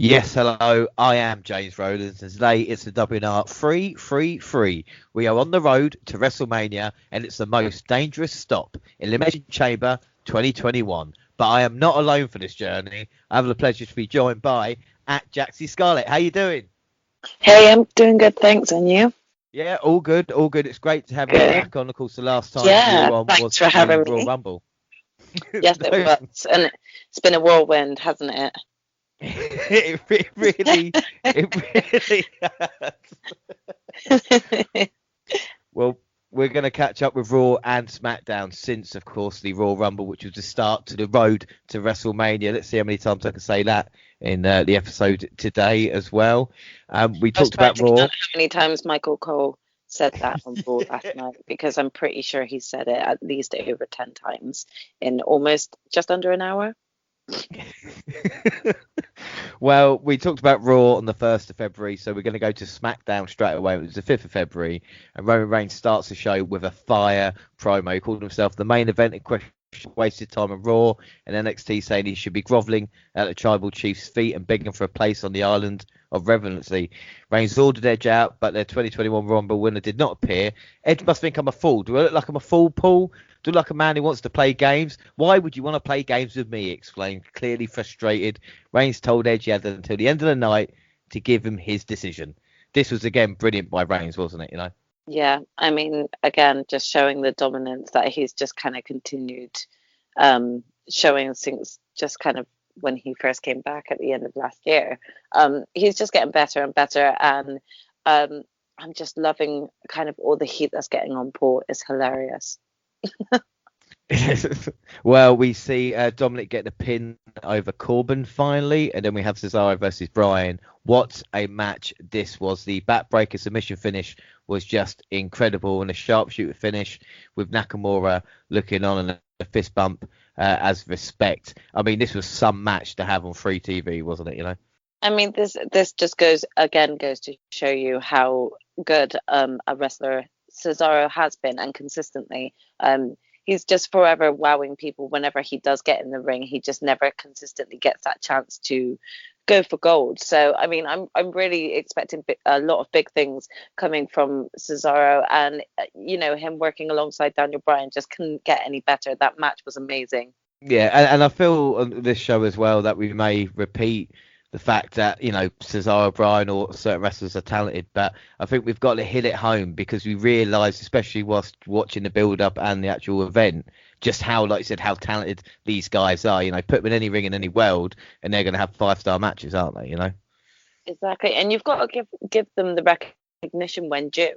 Yes, hello, I am James Rollins, and today it's the WNR333. We are on the road to WrestleMania, and it's the most dangerous stop, Elimination Chamber 2021. But I am not alone for this journey. I have the pleasure to be joined by @Jaxie Scarlett. How you doing? Hey, I'm doing good, thanks. And you? Yeah, all good, all good. It's great to have you back on. Of course, the last time you were on thanks was for the having Royal me. Rumble. Yes, it was, and it's been a whirlwind, hasn't it? it really has. Well, we're going to catch up with Raw and Smackdown since, of course, the Royal Rumble, which was the start to the road to WrestleMania. Let's see how many times I can say that in the episode today as well. We talked about Raw. How many times Michael Cole said that on Raw last night, because I'm pretty sure he said it at least over 10 times in almost just under an hour. Well, we talked about Raw on the 1st of February, so we're going to go to SmackDown straight away. It was the 5th of February, and Roman Reigns starts the show with a fire promo. He called himself the main event in question, wasted time on Raw, and NXT saying he should be groveling at the Tribal Chief's feet and begging for a place on the island of relevancy. Reigns ordered Edge out, but their 2021 Rumble winner did not appear. Edge must think I'm a fool. Do I look like I'm a fool, Paul? Do I look like a man who wants to play games? Why would you want to play games with me? He exclaimed, clearly frustrated. Reigns told Edge he had until the end of the night to give him his decision. This was, again, brilliant by Reigns, wasn't it? You know? Yeah, I mean, again, just showing the dominance that he's just kind of continued showing since just kind of when he first came back at the end of last year. He's just getting better and better, and I'm just loving kind of all the heat that's getting on Paul. It's hilarious. Well, we see Dominic get the pin over Corbin finally, and then we have Cesaro versus Bryan. What a match this was. The backbreaker submission finish was just incredible, and a sharpshooter finish with Nakamura looking on and a fist bump as respect. I mean, this was some match to have on free TV, wasn't it? You know. I mean, this just goes to show you how good a wrestler Cesaro has been, and consistently. He's just forever wowing people whenever he does get in the ring. He just never consistently gets that chance to go for gold. So, I mean, I'm really expecting a lot of big things coming from Cesaro, and him working alongside Daniel Bryan just couldn't get any better. That match was amazing. Yeah, and I feel on this show as well that we may repeat the fact that, Cesaro, Bryan, or certain wrestlers are talented, but I think we've got to hit it home because we realise, especially whilst watching the build-up and the actual event, just how, like you said, how talented these guys are. Put them in any ring in any world, and they're going to have 5-star matches, aren't they? Exactly, and you've got to give them the recognition when due.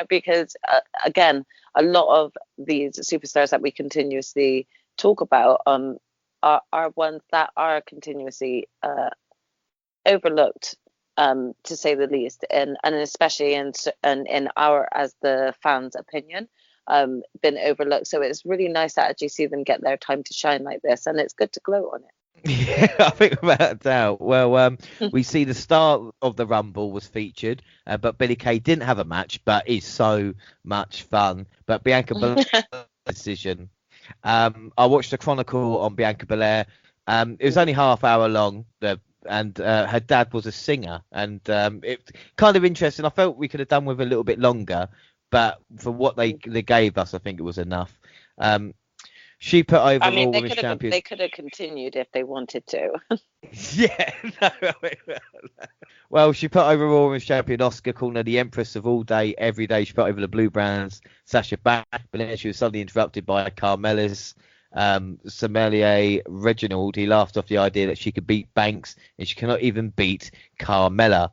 Because again, a lot of these superstars that we continuously talk about are ones that are continuously overlooked, to say the least, and especially in our, as the fans' opinion, been overlooked. So it's really nice to actually see them get their time to shine like this, and it's good to gloat on it. Yeah, I think without a doubt. Well, we see the start of the Rumble was featured, but Billie Kay didn't have a match, but is so much fun. But Bianca Belair's decision. I watched a chronicle on Bianca Belair. It was only half hour long. And her dad was a singer, and it's kind of interesting. I felt we could have done with a little bit longer, but for what they gave us, I think it was enough. She put over Raw Women's Champion. They could have continued if they wanted to. Yeah. No, well, she put over Raw Women's Champion Asuka, calling her the Empress of all day, every day. She put over the Blue Brands, Sasha Banks, but then she was suddenly interrupted by Carmella's sommelier Reginald. He laughed off the idea that she could beat Banks, and she cannot even beat Carmella.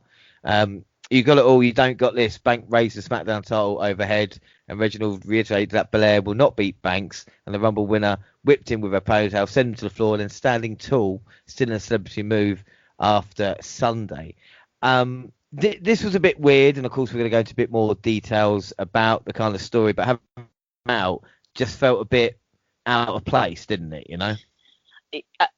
You got it all, you don't got this. Banks raised the SmackDown title overhead, and Reginald reiterated that Belair will not beat Banks, and the Rumble winner whipped him with her ponytail, sent him to the floor, and then standing tall, still in a celebrity move after Sunday. This was a bit weird, and of course we're going to go into a bit more details about the kind of story, but having him out just felt a bit out of place, didn't it?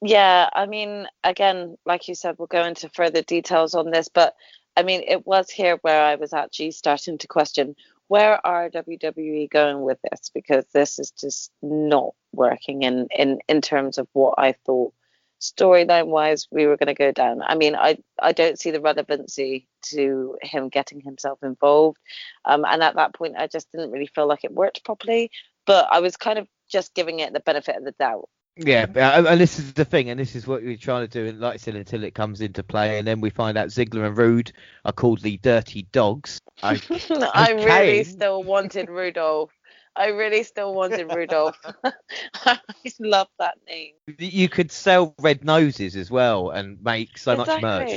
Yeah, I mean, again, like you said, we'll go into further details on this, but I mean, it was here where I was actually starting to question, where are WWE going with this? Because this is just not working in terms of what I thought storyline wise we were going to go down. I mean, I don't see the relevancy to him getting himself involved. And at that point, I just didn't really feel like it worked properly. But I was kind of just giving it the benefit of the doubt. Yeah, and this is the thing, and this is what we're trying to do, and like I said, until it comes into play, and then we find out Ziggler and Rude are called the Dirty Dogs. Okay. I really still wanted Rudolph. I love that name. You could sell red noses as well and make so much merch.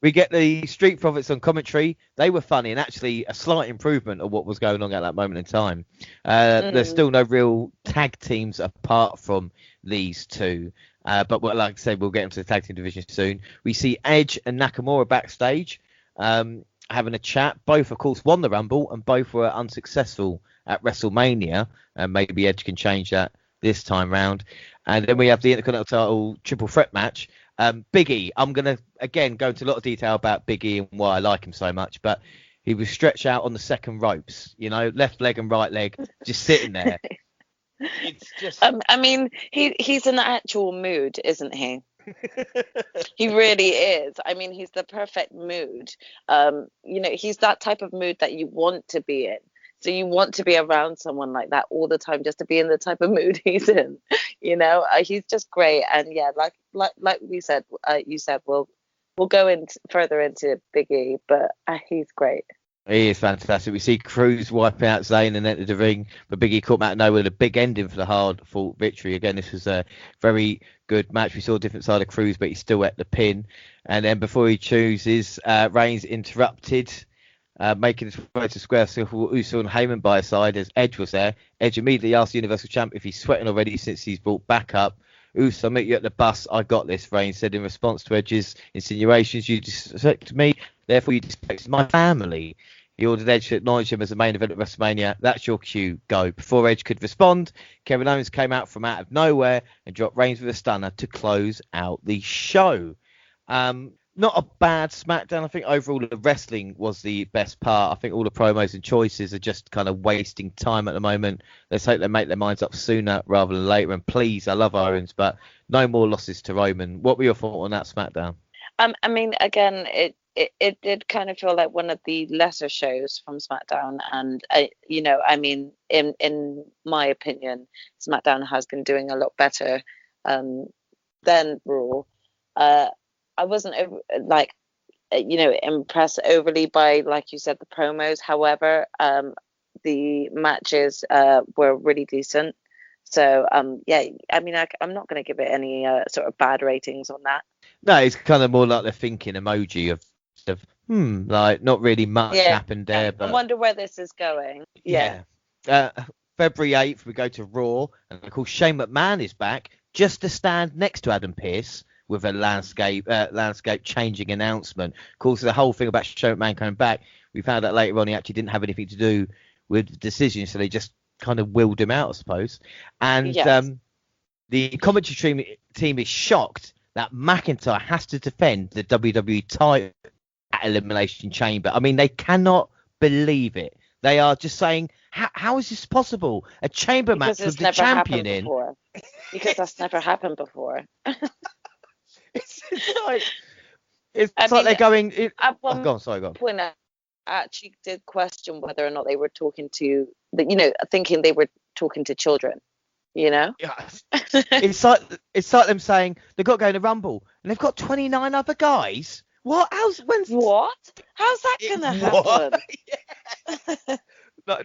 We get the Street Profits on commentary. They were funny and actually a slight improvement of what was going on at that moment in time. There's still no real tag teams apart from these two. But like I said, we'll get into the tag team division soon. We see Edge and Nakamura backstage having a chat. Both, of course, won the Rumble and both were unsuccessful at WrestleMania. And maybe Edge can change that this time round. And then we have the Intercontinental title triple threat match. Big E, I'm going to, again, go into a lot of detail about Big E and why I like him so much, but he was stretched out on the second ropes, left leg and right leg, just sitting there. It's just... I mean, he's in an actual mood, isn't he? He really is. I mean, he's the perfect mood. He's that type of mood that you want to be in. So you want to be around someone like that all the time, just to be in the type of mood he's in. He's just great. And yeah, like we said, you said we'll go further into Big E, but he's great. He is fantastic. We see Cruz wiping out Zayn and enter the ring, but Big E caught him out of nowhere with a big ending for the hard-fought victory. Again, this was a very good match. We saw a different side of Cruz, but he's still at the pin. And then before he chooses, Reigns interrupted, making his way to square circle, Uso and Heyman by his side as Edge was there. Edge immediately asked the Universal Champ if he's sweating already since he's brought back up. Uso, I'll meet you at the bus. I got this, Reigns said in response to Edge's insinuations. You disrespect me, therefore you disrespect my family. He ordered Edge to acknowledge him as the main event at WrestleMania. That's your cue, go. Before Edge could respond, Kevin Owens came out from out of nowhere and dropped Reigns with a stunner to close out the show. Not a bad SmackDown. I think overall the wrestling was the best part. I think all the promos and choices are just kind of wasting time at the moment. Let's hope they make their minds up sooner rather than later. And please, I love Owens, but no more losses to Roman. What were your thoughts on that SmackDown? I mean, again, it did kind of feel like one of the lesser shows from SmackDown. And, in my opinion, SmackDown has been doing a lot better than Raw. I wasn't impressed overly by, like you said, the promos. However, the matches were really decent. So, I'm not going to give it any sort of bad ratings on that. No, it's kind of more like the thinking emoji of like not really much happened there. But I wonder where this is going. Yeah. February 8th, we go to Raw, and of course Shane McMahon is back just to stand next to Adam Pearce with a landscape changing announcement. Of course, the whole thing about Shane McMahon coming back, we found out later on he actually didn't have anything to do with the decision, so they just kind of willed him out, I suppose. And the commentary team is shocked that McIntyre has to defend the WWE title at Elimination Chamber. I mean, they cannot believe it. They are just saying, how is this possible? A chamber match with the champion in? Because that's never happened before. It's like they're going. At one go on. Point, I actually did question whether or not they were talking to, thinking they were talking to children. Yeah. It's like them saying they've got to go in the Rumble and they've got 29 other guys. What? What? How's that gonna happen?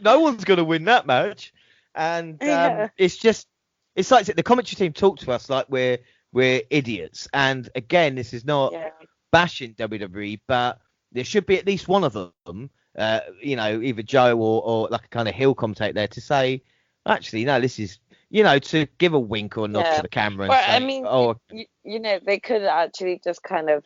No one's gonna win that match, and it's like the commentary team talk to us like we're idiots. And again, this is not bashing WWE, but there should be at least one of them, either Joe or like a kind of heel commentator there to say, actually, no, this is, to give a wink or nod to the camera. And they could actually just kind of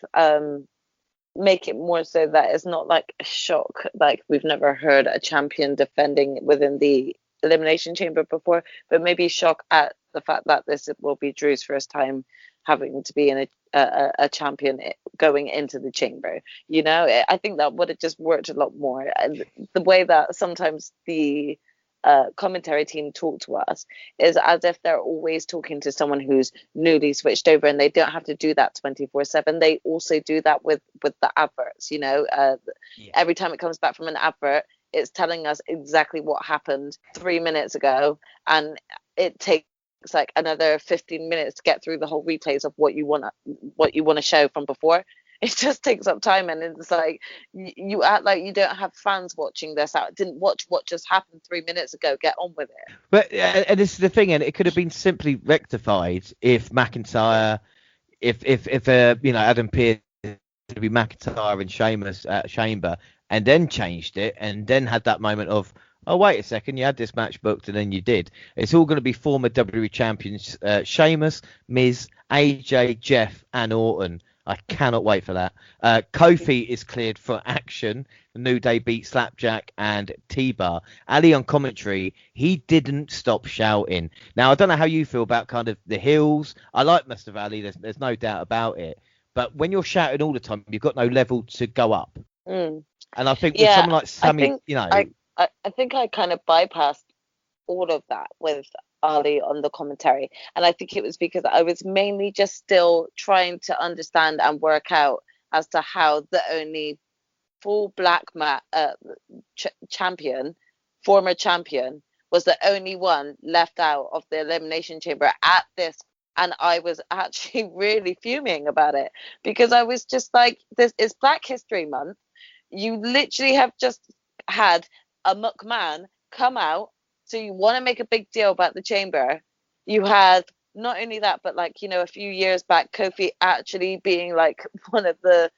make it more so that it's not like a shock, like we've never heard a champion defending within the Elimination Chamber before, but maybe shock at the fact that this will be Drew's first time having to be in a champion going into the chamber. I think that would have just worked a lot more. And the way that sometimes the commentary team talk to us is as if they're always talking to someone who's newly switched over, and they don't have to do that 24/7. They also do that with the adverts, every time it comes back from an advert, it's telling us exactly what happened 3 minutes ago, and it takes like another 15 minutes to get through the whole replays of what you want to show from before. It just takes up time, and it's like you act like you don't have fans watching this. I didn't watch what just happened 3 minutes ago. Get on with it. But and this is the thing, and it could have been simply rectified if McIntyre, if Adam Pearce to be McIntyre and Sheamus at Chamber, and then changed it, and then had that moment of, oh wait a second, you had this match booked and then you did. It's all going to be former WWE champions, Sheamus, Miz, AJ, Jeff, and Orton. I cannot wait for that. Kofi is cleared for action. The New Day beat Slapjack and T-Bar. Ali on commentary, he didn't stop shouting. Now, I don't know how you feel about kind of the heels. I like Mustafa Ali. There's no doubt about it. But when you're shouting all the time, you've got no level to go up. Mm. And I think with someone like Sammy, I think I kind of bypassed all of that with Ali on the commentary, and I think it was because I was mainly just still trying to understand and work out as to how the only full black champion, former champion, was the only one left out of the Elimination Chamber at this, and I was actually really fuming about it, because I was just like, this is Black History Month. You literally have just had a McMahon come out, so you want to make a big deal about the Chamber. You had not only that, but like, a few years back, Kofi actually being like one of the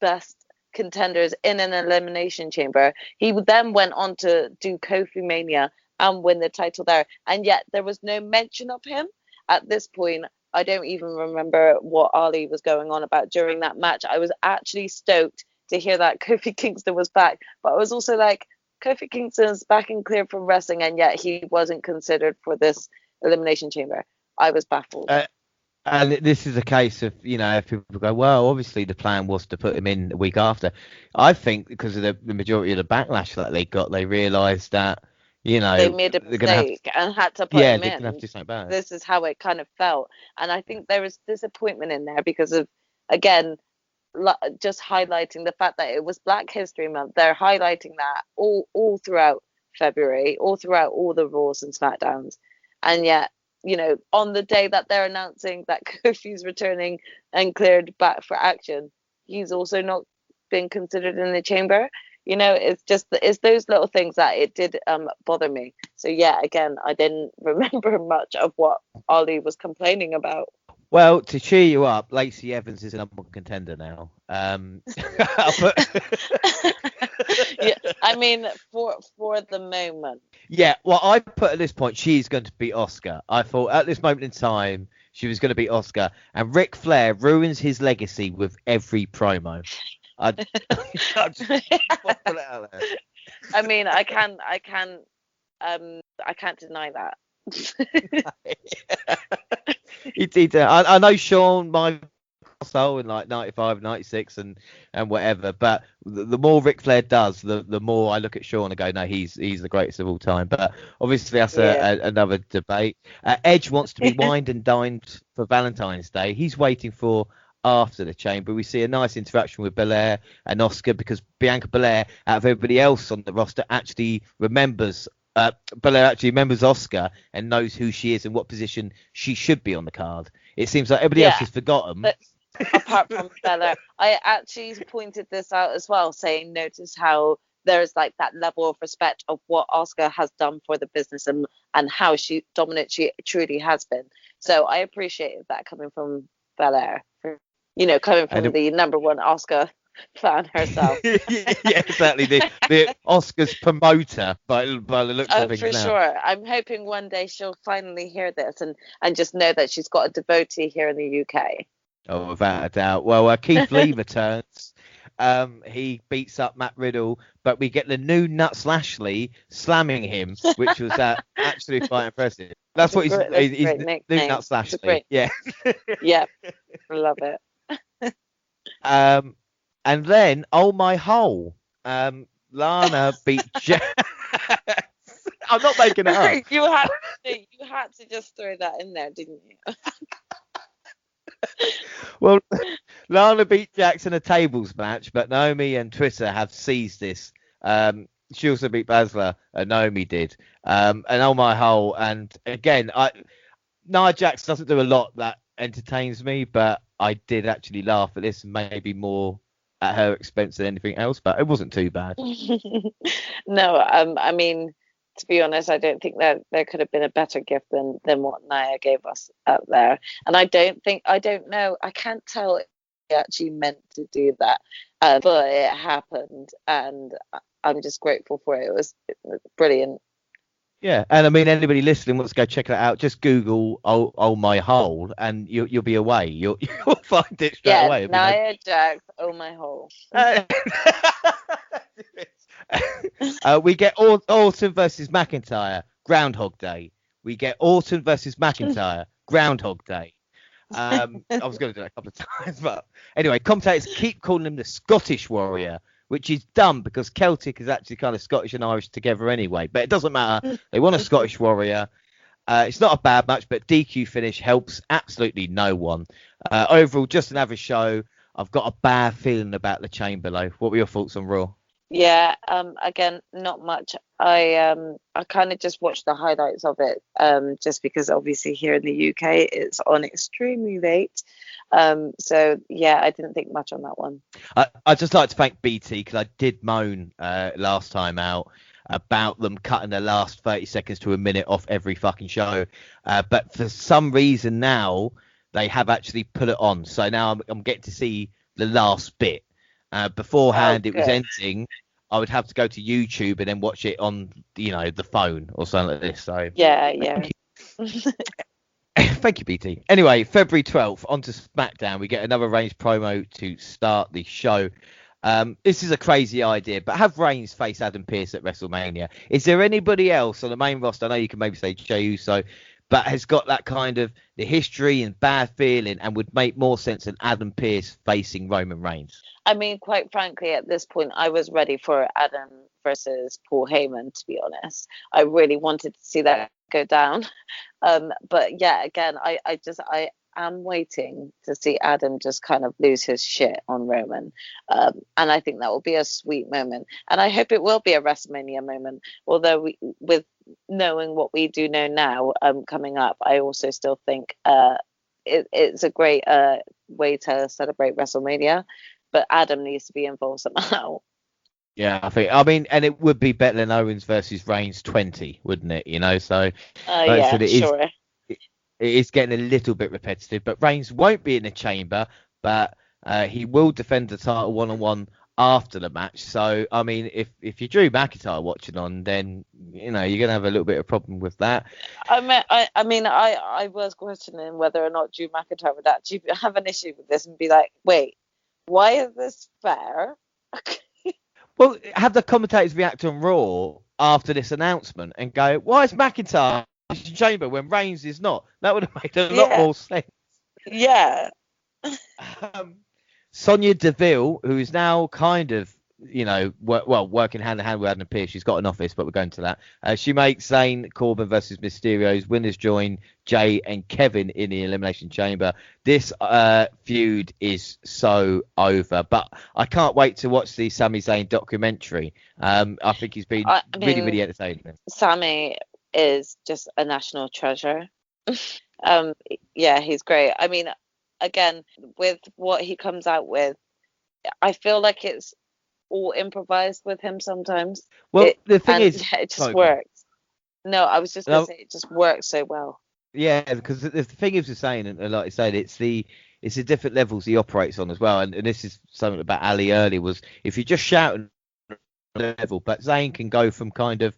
best contenders in an Elimination Chamber. He then went on to do Kofi Mania and win the title there, and yet there was no mention of him at this point. I don't even remember what Ali was going on about during that match. I was actually stoked to hear that Kofi Kingston was back, but I was also like, Kofi Kingston's back and cleared from wrestling, and yet he wasn't considered for this Elimination Chamber. I was baffled. And this is a case of, if people go, well, obviously the plan was to put him in the week after. I think because of the majority of the backlash that they got, they realised that, they made a mistake and had to put him in. Have to do something about it. This is how it kind of felt. And I think there was disappointment in there because of, again, just highlighting the fact that it was Black History Month. They're highlighting that all throughout February, all throughout all the Raws and Smackdowns, and yet on the day that they're announcing that Kofi's returning and cleared back for action, he's also not been considered in the Chamber. It's those little things that it did bother me. So yeah, again, I didn't remember much of what Ali was complaining about. Well, to cheer you up, Lacey Evans is a number one contender now. Yeah, I mean, for the moment. Yeah, well, I put at this point, she's going to beat Oscar. I thought at this moment in time, she was going to beat Oscar. And Ric Flair ruins his legacy with every promo. I just put it out there. I mean, I can't deny that. I know Shawn might so in like 95, 96 and whatever, but the more Ric Flair does, the more I look at Shawn and go, no, he's the greatest of all time. But obviously that's another debate. Edge wants to be wined and dined for Valentine's Day. He's waiting for after the Chamber. We see a nice interaction with Belair and Oscar, because Bianca Belair, out of everybody else on the roster, actually remembers Belair actually remembers Oscar and knows who she is and what position she should be on the card. It seems like everybody else has forgotten. But apart from Belair, I actually pointed this out as well, saying notice how there's like that level of respect of what Oscar has done for the business and how dominant she truly has been. So I appreciated that coming from Belair, coming from the number one Oscar fan herself. Yeah, exactly. The Oscars promoter by the looks of things for now. Sure. I'm hoping one day she'll finally hear this and just know that she's got a devotee here in the UK. Oh, without a doubt. Well, Keith Lee returns. He beats up Matt Riddle, but we get the new Nuts Lashley slamming him, which was actually quite impressive. That's what he's new Nuts Lashley. Yeah. Yeah, I love it. And then, oh my hole, Lana beat Jazz. I'm not making it up. You had to just throw that in there, didn't you? Well, Lana beat Jax in a tables match, but Naomi and Twitter have seized this. She also beat Baszler, Naomi did. And on my whole, and again, Nia Jax doesn't do a lot that entertains me, but I did actually laugh at this, maybe more at her expense than anything else, but it wasn't too bad. No, I mean, to be honest, I don't think that there could have been a better gift than what Nia gave us out there. And I don't know, I can't tell if he actually meant to do that, but it happened, and I'm just grateful for it. It was brilliant. Yeah, and I mean, anybody listening wants to go check that out, just Google "Oh My Hole" and you'll be away. You'll find it straight away. Nia Jax, "Oh My Hole." We get Orton versus McIntyre, Groundhog Day. We get Orton versus McIntyre, Groundhog Day. I was going to do that a couple of times, but anyway, commentators keep calling him the Scottish Warrior, which is dumb because Celtic is actually kind of Scottish and Irish together anyway. But it doesn't matter. They want a Scottish Warrior. It's not a bad match, but DQ finish helps absolutely no one. Overall, just an average show. I've got a bad feeling about the Chamber, though. What were your thoughts on Raw? Yeah, again, not much. I kind of just watched the highlights of it, just because obviously here in the UK it's on extremely late. So yeah, I didn't think much on that one. I'd just like to thank BT because I did moan last time out about them cutting the last 30 seconds to a minute off every fucking show. But for some reason now they have actually put it on. So now I'm getting to see the last bit. Beforehand, it was ending. I would have to go to YouTube and then watch it on, the phone or something like this. So yeah. Thank you, BT. Anyway, February 12th, on to SmackDown. We get another Reigns promo to start the show. This is a crazy idea, but have Reigns face Adam Pearce at WrestleMania. Is there anybody else on the main roster? I know you can maybe say Jey Uso, but has got that kind of the history and bad feeling and would make more sense than Adam Pearce facing Roman Reigns? I mean, quite frankly, at this point, I was ready for Adam versus Paul Heyman, to be honest. I really wanted to see that go down. But yeah, again, I am waiting to see Adam just kind of lose his shit on Roman. And I think that will be a sweet moment. And I hope it will be a WrestleMania moment. Although with knowing what we do know now coming up, I also still think it's a great way to celebrate WrestleMania. But Adam needs to be involved somehow. Yeah, I mean, and it would be better than Owens versus Reigns 20, wouldn't it? So yeah, sure. It is getting a little bit repetitive, but Reigns won't be in the Chamber, but he will defend the title one-on-one after the match. So, I mean, if you're Drew McIntyre watching on, then, you're going to have a little bit of problem with that. I was questioning whether or not Drew McIntyre would actually have an issue with this and be like, wait, why is this fair? Well, have the commentators react on Raw after this announcement and go, why is McIntyre in the Chamber when Reigns is not? That would have made a lot more sense. Yeah. Sonia Deville, who is now kind of, working hand in hand with Adam Pearce. She's got an office, but we're going to that. She makes Zayn, Corbin versus Mysterio's winners join Jay and Kevin in the Elimination Chamber. This feud is so over, but I can't wait to watch the Sami Zayn documentary. I think he's been really, really entertaining. Sami is just a national treasure. Yeah, he's great. I mean, again, with what he comes out with, I feel like it's all improvised with him sometimes. Well, the thing is, it just works. No, I was just going to say it just works so well. Yeah, because the thing is, saying, and like I said, it's the different levels he operates on as well. And this is something about Ali earlier, was if you just shout on a level, but Zayn can go from kind of,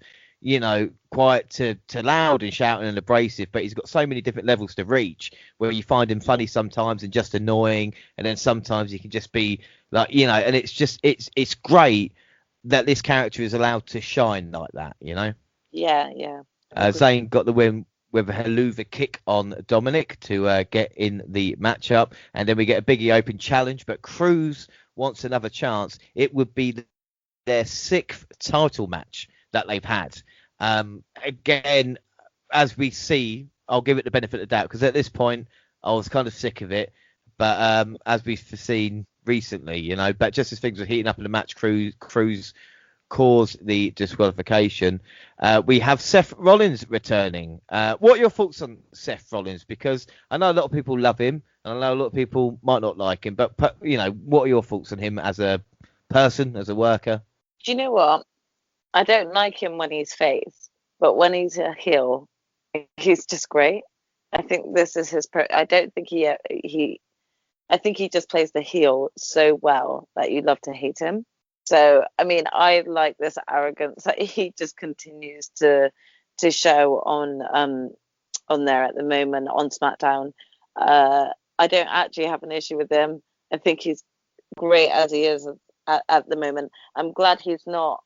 quiet to loud and shouting and abrasive, but he's got so many different levels to reach, where you find him funny sometimes and just annoying, and then sometimes he can just be like, and it's just it's great that this character is allowed to shine like that, Yeah. Zayn got the win with a Helluva kick on Dominic to get in the matchup, and then we get a Biggie Open challenge, but Cruz wants another chance. It would be their 6th title match that they've had. Again, as we see, I'll give it the benefit of the doubt because at this point I was kind of sick of it. But as we've seen recently, you know, but just as things were heating up in the match, Cruz caused the disqualification. We have Seth Rollins returning. What are your thoughts on Seth Rollins? Because I know a lot of people love him, and I know a lot of people might not like him. But you know, what are your thoughts on him as a person, as a worker? Do you know what? I don't like him when he's face, but when he's a heel, he's just great. I think this is his. I don't think he. I think he just plays the heel so well that you love to hate him. So, I mean, I like this arrogance that he just continues to show on there at the moment on SmackDown. I don't actually have an issue with him. I think he's great as he is at the moment. I'm glad he's not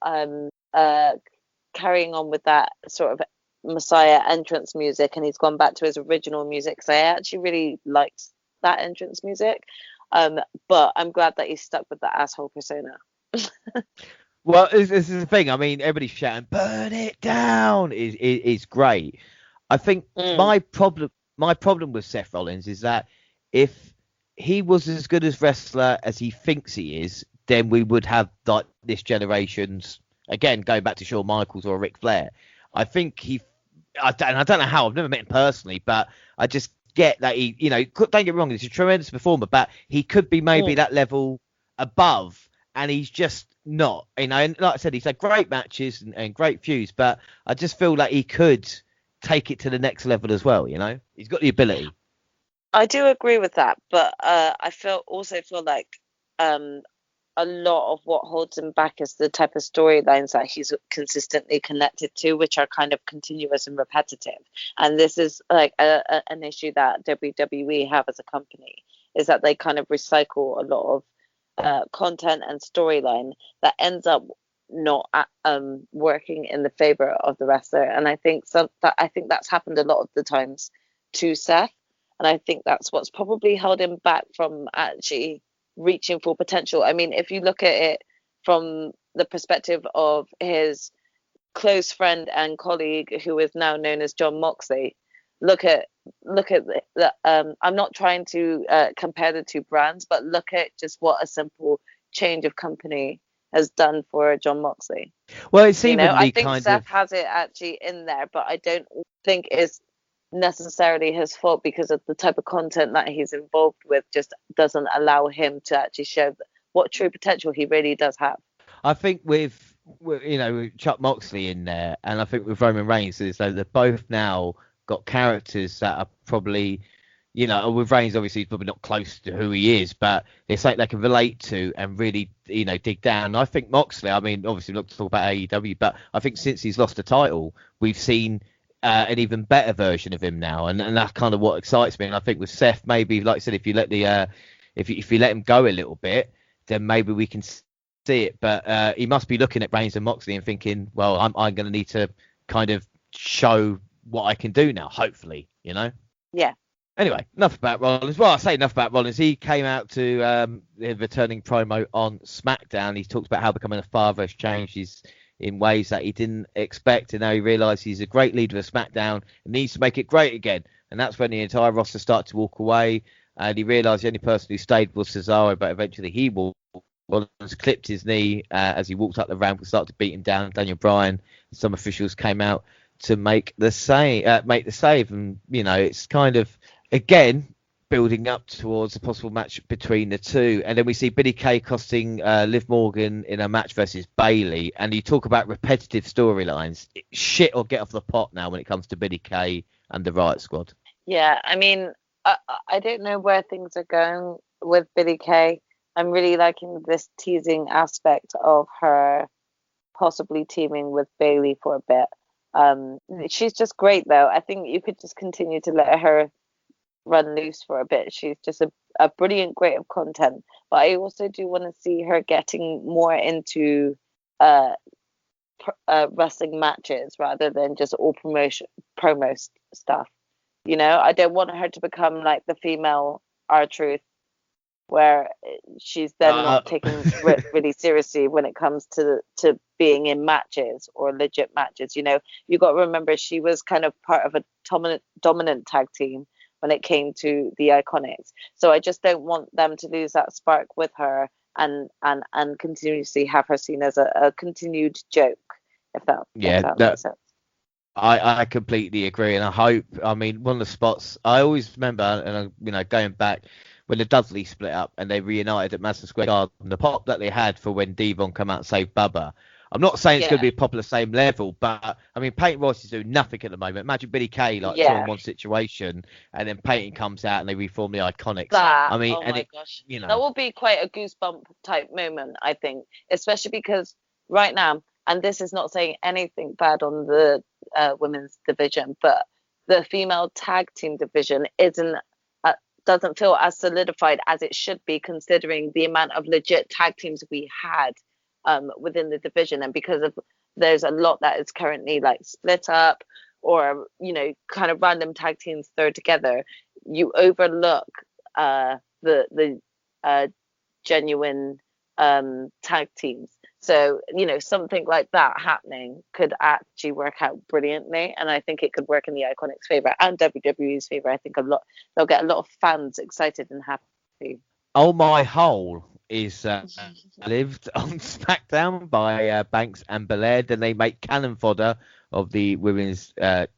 carrying on with that sort of Messiah entrance music, and he's gone back to his original music because I actually really liked that entrance music. But I'm glad that he's stuck with the asshole persona. Well, this is the thing. I mean, everybody's shouting "Burn it down" is great. I think my problem with Seth Rollins is that if he was as good as wrestler as he thinks he is, then we would have like this generation's, again, going back to Shawn Michaels or Ric Flair. I think I don't know how, I've never met him personally, but I just get that he, you know, don't get me wrong, he's a tremendous performer, but he could be maybe that level above, and he's just not, you know. And like I said, he's had great matches and great feuds, but I just feel like he could take it to the next level as well, you know. He's got the ability. I do agree with that, but I also feel like a lot of what holds him back is the type of storylines that he's consistently connected to, which are kind of continuous and repetitive. And this is like an issue that WWE have as a company, is that they kind of recycle a lot of content and storyline that ends up not working in the favor of the wrestler. And I think that's happened a lot of the times to Seth, and I think that's what's probably held him back from actually reaching full potential. I mean, if you look at it from the perspective of his close friend and colleague, who is now known as Jon Moxley, look at the I'm not trying to compare the two brands, but look at just what a simple change of company has done for Jon Moxley. Well, it's even I think Seth has it actually in there, but I don't think it's necessarily his fault, because of the type of content that he's involved with just doesn't allow him to actually show what true potential he really does have. I think with Chuck Moxley in there, and I think with Roman Reigns, is that they've both now got characters that are probably, you know, with Reigns obviously he's probably not close to who he is, but it's like they can relate to and really, you know, dig down. And I think Moxley, I mean, obviously we're not to talk about AEW, but I think since he's lost the title, we've seen an even better version of him now, and that's kind of what excites me. And I think with Seth, maybe, like I said, if you let if you let him go a little bit, then maybe we can see it. But he must be looking at Reigns and Moxley and thinking, well, I'm going to need to kind of show what I can do now, hopefully, you know. Yeah. Anyway, enough about Rollins. Well, I say enough about Rollins. He came out to the returning promo on SmackDown. He talked about how becoming a father has changed his in ways that he didn't expect, and now he realised he's a great leader of SmackDown and needs to make it great again. And that's when the entire roster started to walk away, and he realised the only person who stayed was Cesaro, but eventually he walked. Rollins clipped his knee as he walked up the ramp and started to beat him down. Daniel Bryan, some officials came out to make the save, and you know, it's kind of again building up towards a possible match between the two. And then we see Billie Kay costing Liv Morgan in a match versus Bayley. And you talk about repetitive storylines. Shit or get off the pot now when it comes to Billie Kay and the Riot Squad. Yeah, I mean, I don't know where things are going with Billie Kay. I'm really liking this teasing aspect of her possibly teaming with Bayley for a bit. She's just great, though. I think you could just continue to let her run loose for a bit. She's just a brilliant creator of content, but I also do want to see her getting more into wrestling matches rather than just all promo stuff. You know, I don't want her to become like the female R-Truth where she's then not taken really seriously when it comes to being in matches or legit matches. You know, you got to remember she was kind of part of a dominant tag team when it came to the Iconics. So I just don't want them to lose that spark with her and continuously have her seen as a continued joke. If that makes sense. I completely agree, and I hope. I mean, one of the spots I always remember, and you know, going back when the Dudley split up and they reunited at Madison Square Garden, the pop that they had for when Devon come out and saved Bubba. I'm not saying it's going to be a pop at the same level, but I mean, Peyton Royce is doing nothing at the moment. Imagine Billy Kay like 2-on-1 situation, and then Peyton comes out and they reform the Iconics. Gosh, you know, that will be quite a goosebump type moment, I think, especially because right now, and this is not saying anything bad on the women's division, but the female tag team division doesn't feel as solidified as it should be, considering the amount of legit tag teams we had within the division, and because of there's a lot that is currently like split up or, you know, kind of random tag teams thrown together, you overlook the genuine tag teams. So, you know, something like that happening could actually work out brilliantly, and I think it could work in the Iconics' favor and WWE's favor. I think they'll get a lot of fans excited and happy. Oh My Hole is lived on SmackDown by Banks and Belair, and they make cannon fodder of the women's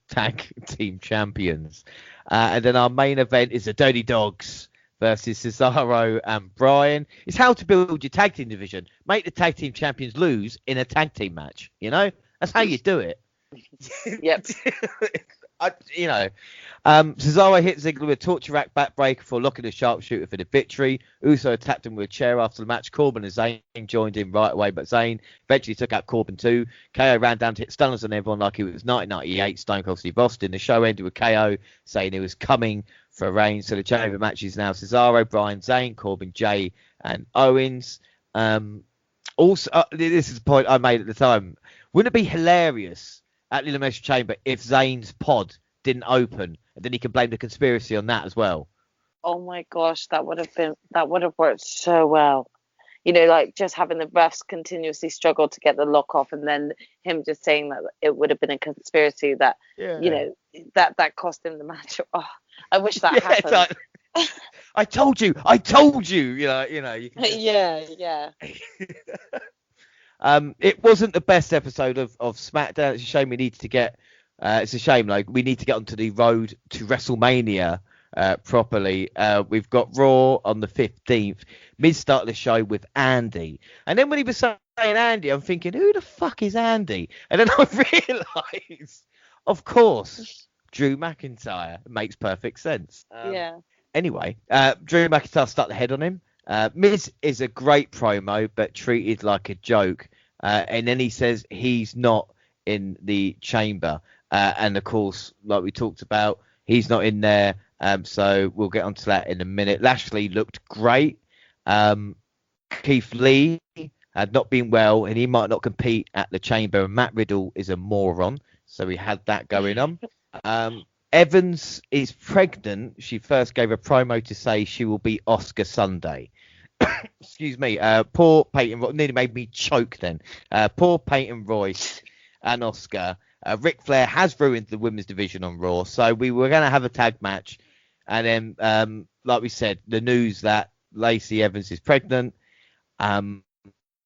tag team champions. And then our main event is the Dirty Dogs versus Cesaro and Bryan. It's how to build your tag team division. Make the tag team champions lose in a tag team match. You know, that's how you do it. Yep. Cesaro hit Ziggler with a torture rack backbreaker before locking the sharpshooter for the victory. Uso attacked him with a chair after the match. Corbin and Zayn joined in right away, but Zayn eventually took out Corbin too. KO ran down to hit stunners on everyone like it was 1998 Stone Cold Steve Austin. The show ended with KO saying he was coming for Reigns. So the chamber match is now Cesaro, Bryan, Zayn, Corbin, Jay, and Owens. Also, this is the point I made at the time. Wouldn't it be hilarious at the Elimination Chamber if Zayn's pod didn't open, and then he could blame the conspiracy on that as well? Oh my gosh, that would have worked so well. You know, like just having the refs continuously struggle to get the lock off, and then him just saying that it would have been a conspiracy that you know that cost him the match. Oh, I wish that happened. I told you. You know. You can Yeah. It wasn't the best episode of SmackDown. It's a shame we need to get. It's a shame, like we need to get onto the road to WrestleMania properly. We've got Raw on the 15th. Miz started the show with Andy, and then when he was saying Andy, I'm thinking, who the fuck is Andy? And then I realised, of course, Drew McIntyre. It makes perfect sense. Anyway, Drew McIntyre stuck the head on him. Miz is a great promo, but treated like a joke. And then he says he's not in the chamber. And of course, like we talked about, he's not in there. So we'll get onto that in a minute. Lashley looked great. Keith Lee had not been well, and he might not compete at the chamber. And Matt Riddle is a moron. So we had that going on. Evans is pregnant. She first gave a promo to say she will be Oscar Sunday. Excuse me. Poor Peyton Royce. Nearly made me choke then. Poor Peyton Royce and Oscar. Ric Flair has ruined the women's division on Raw. So we were going to have a tag match. And then, like we said, the news that Lacey Evans is pregnant. And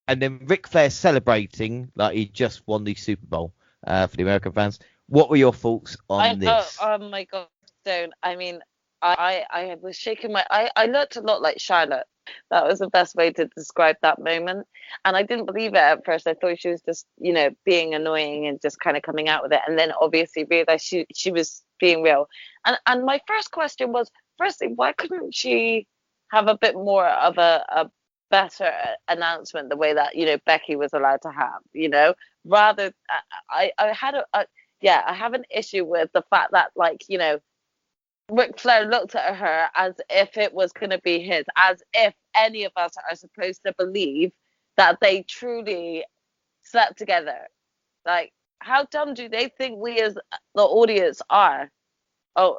then Ric Flair celebrating like he just won the Super Bowl for the American fans. What were your thoughts on this? Oh my God, don't. I mean, I was shaking my... I looked a lot like Charlotte. That was the best way to describe that moment. And I didn't believe it at first. I thought she was just, you know, being annoying and just kind of coming out with it. And then obviously realized she was being real. And my first question was, firstly, why couldn't she have a bit more of a better announcement the way that, you know, Becky was allowed to have, you know? Rather, I have an issue with the fact that, like, you know, Ric Flair looked at her as if it was going to be his, as if any of us are supposed to believe that they truly slept together. Like, how dumb do they think we as the audience are? Oh,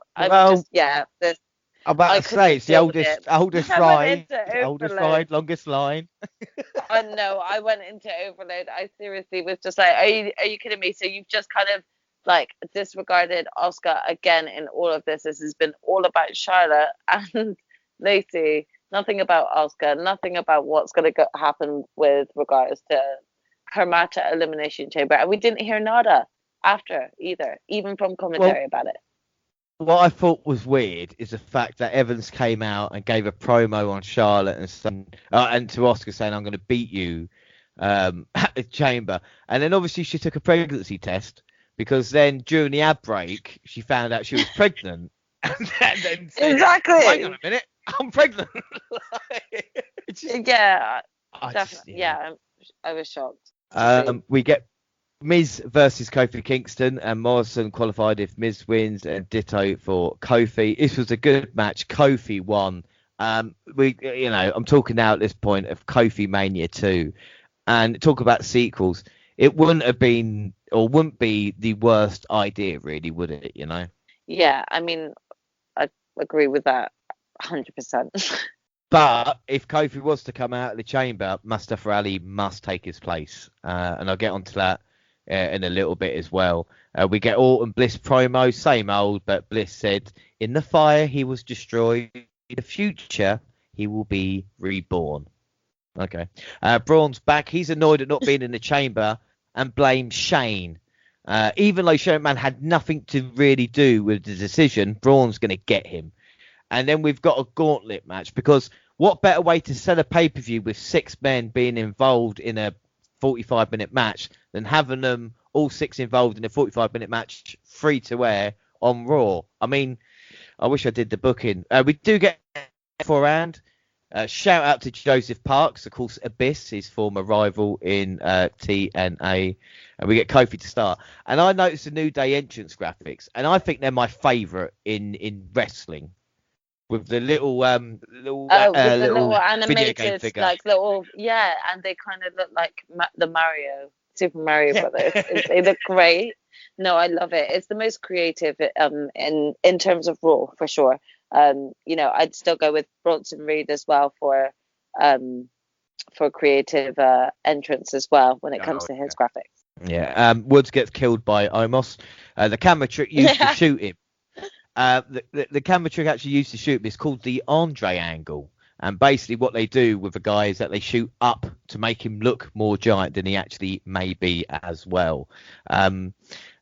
I'm about I to say it's the couldn't deal with oldest it. I went ride, into oldest overload. ride, longest line. I know. I went into overload. I seriously was just like, are you kidding me? So you've just kind of like disregarded Oscar again in all of this. This has been all about Charlotte and Lacey. Nothing about Oscar. Nothing about what's going to happen with regards to her match at Elimination Chamber. And we didn't hear nada after either, even from commentary about it. What I thought was weird is the fact that Evans came out and gave a promo on Charlotte and to Oscar saying, "I'm going to beat you at the Chamber." And then obviously she took a pregnancy test because then during the ad break she found out she was pregnant. And then said, exactly. Hang on a minute, I'm pregnant. Yeah, definitely. Yeah, I was shocked. We get Miz versus Kofi Kingston, and Morrison qualified if Miz wins, and ditto for Kofi. This was a good match. Kofi won. I'm talking now at this point of Kofi Mania 2, and talk about sequels. It wouldn't be the worst idea, really, would it? Yeah, I mean, I agree with that 100%. But if Kofi was to come out of the Chamber, Mustafa Ali must take his place, and I'll get onto that in a little bit as well. We get Orton Bliss promo, same old, but Bliss said, "In the fire he was destroyed. In the future he will be reborn." Okay. Braun's back. He's annoyed at not being in the Chamber and blames Shane. Even though Shane McMahon had nothing to really do with the decision, Braun's going to get him. And then we've got a gauntlet match, because what better way to sell a pay-per-view with 6 men being involved in a 45-minute match than having them all 6 involved in a 45-minute match free to air on Raw. I mean, I wish I did the booking. We do get beforehand. Shout out to Joseph Parks, of course, Abyss, his former rival in TNA. And we get Kofi to start. And I noticed the New Day entrance graphics, and I think they're my favourite in wrestling. With the little animated, like little, and they kind of look like the Super Mario Brothers. They look great. No, I love it. It's the most creative in terms of Raw, for sure. I'd still go with Bronson Reed as well for creative entrance as well when it comes to his graphics. Yeah. Woods gets killed by Omos. The camera trick used to shoot him. The camera trick actually used to shoot him is called the Andre angle. And basically what they do with the guy is that they shoot up to make him look more giant than he actually may be as well. And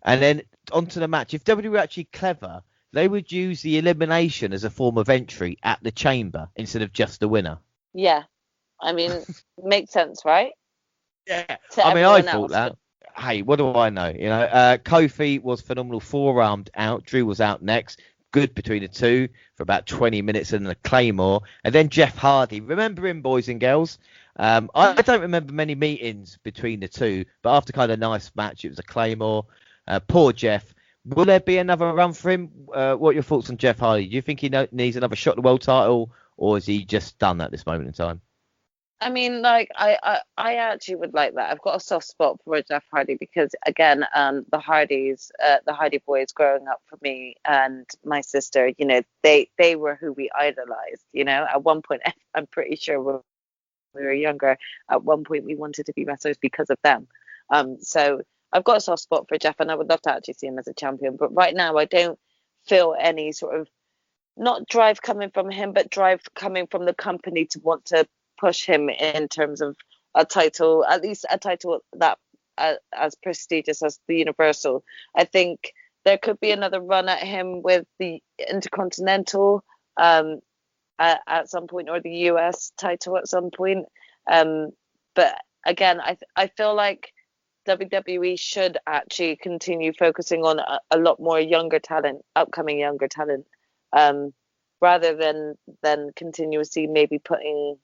then onto the match. If WWE were actually clever, they would use the elimination as a form of entry at the Chamber instead of just the winner. Yeah. I mean, makes sense, right? Yeah. I thought that. Hey, what do I know? Kofi was phenomenal, 4-armed out. Drew was out next. Good between the two for about 20 minutes and a Claymore. And then Jeff Hardy. Remember him, boys and girls? I don't remember many meetings between the two, but after kind of a nice match, it was a Claymore. Poor Jeff. Will there be another run for him? What are your thoughts on Jeff Hardy? Do you think he needs another shot at the world title, or is he just done at this moment in time? I mean, like, I actually would like that. I've got a soft spot for Jeff Hardy because, again, the Hardy boys growing up for me and my sister, they were who we idolized. At one point, I'm pretty sure when we were younger, at one point we wanted to be wrestlers because of them. So I've got a soft spot for Jeff, and I would love to actually see him as a champion. But right now, I don't feel any sort of, not drive coming from him, but drive coming from the company to want to push him in terms of a title, at least a title that as prestigious as the Universal. I think there could be another run at him with the Intercontinental at some point, or the US title at some point. But again, I feel like WWE should actually continue focusing on a lot more upcoming younger talent, rather than continuously maybe putting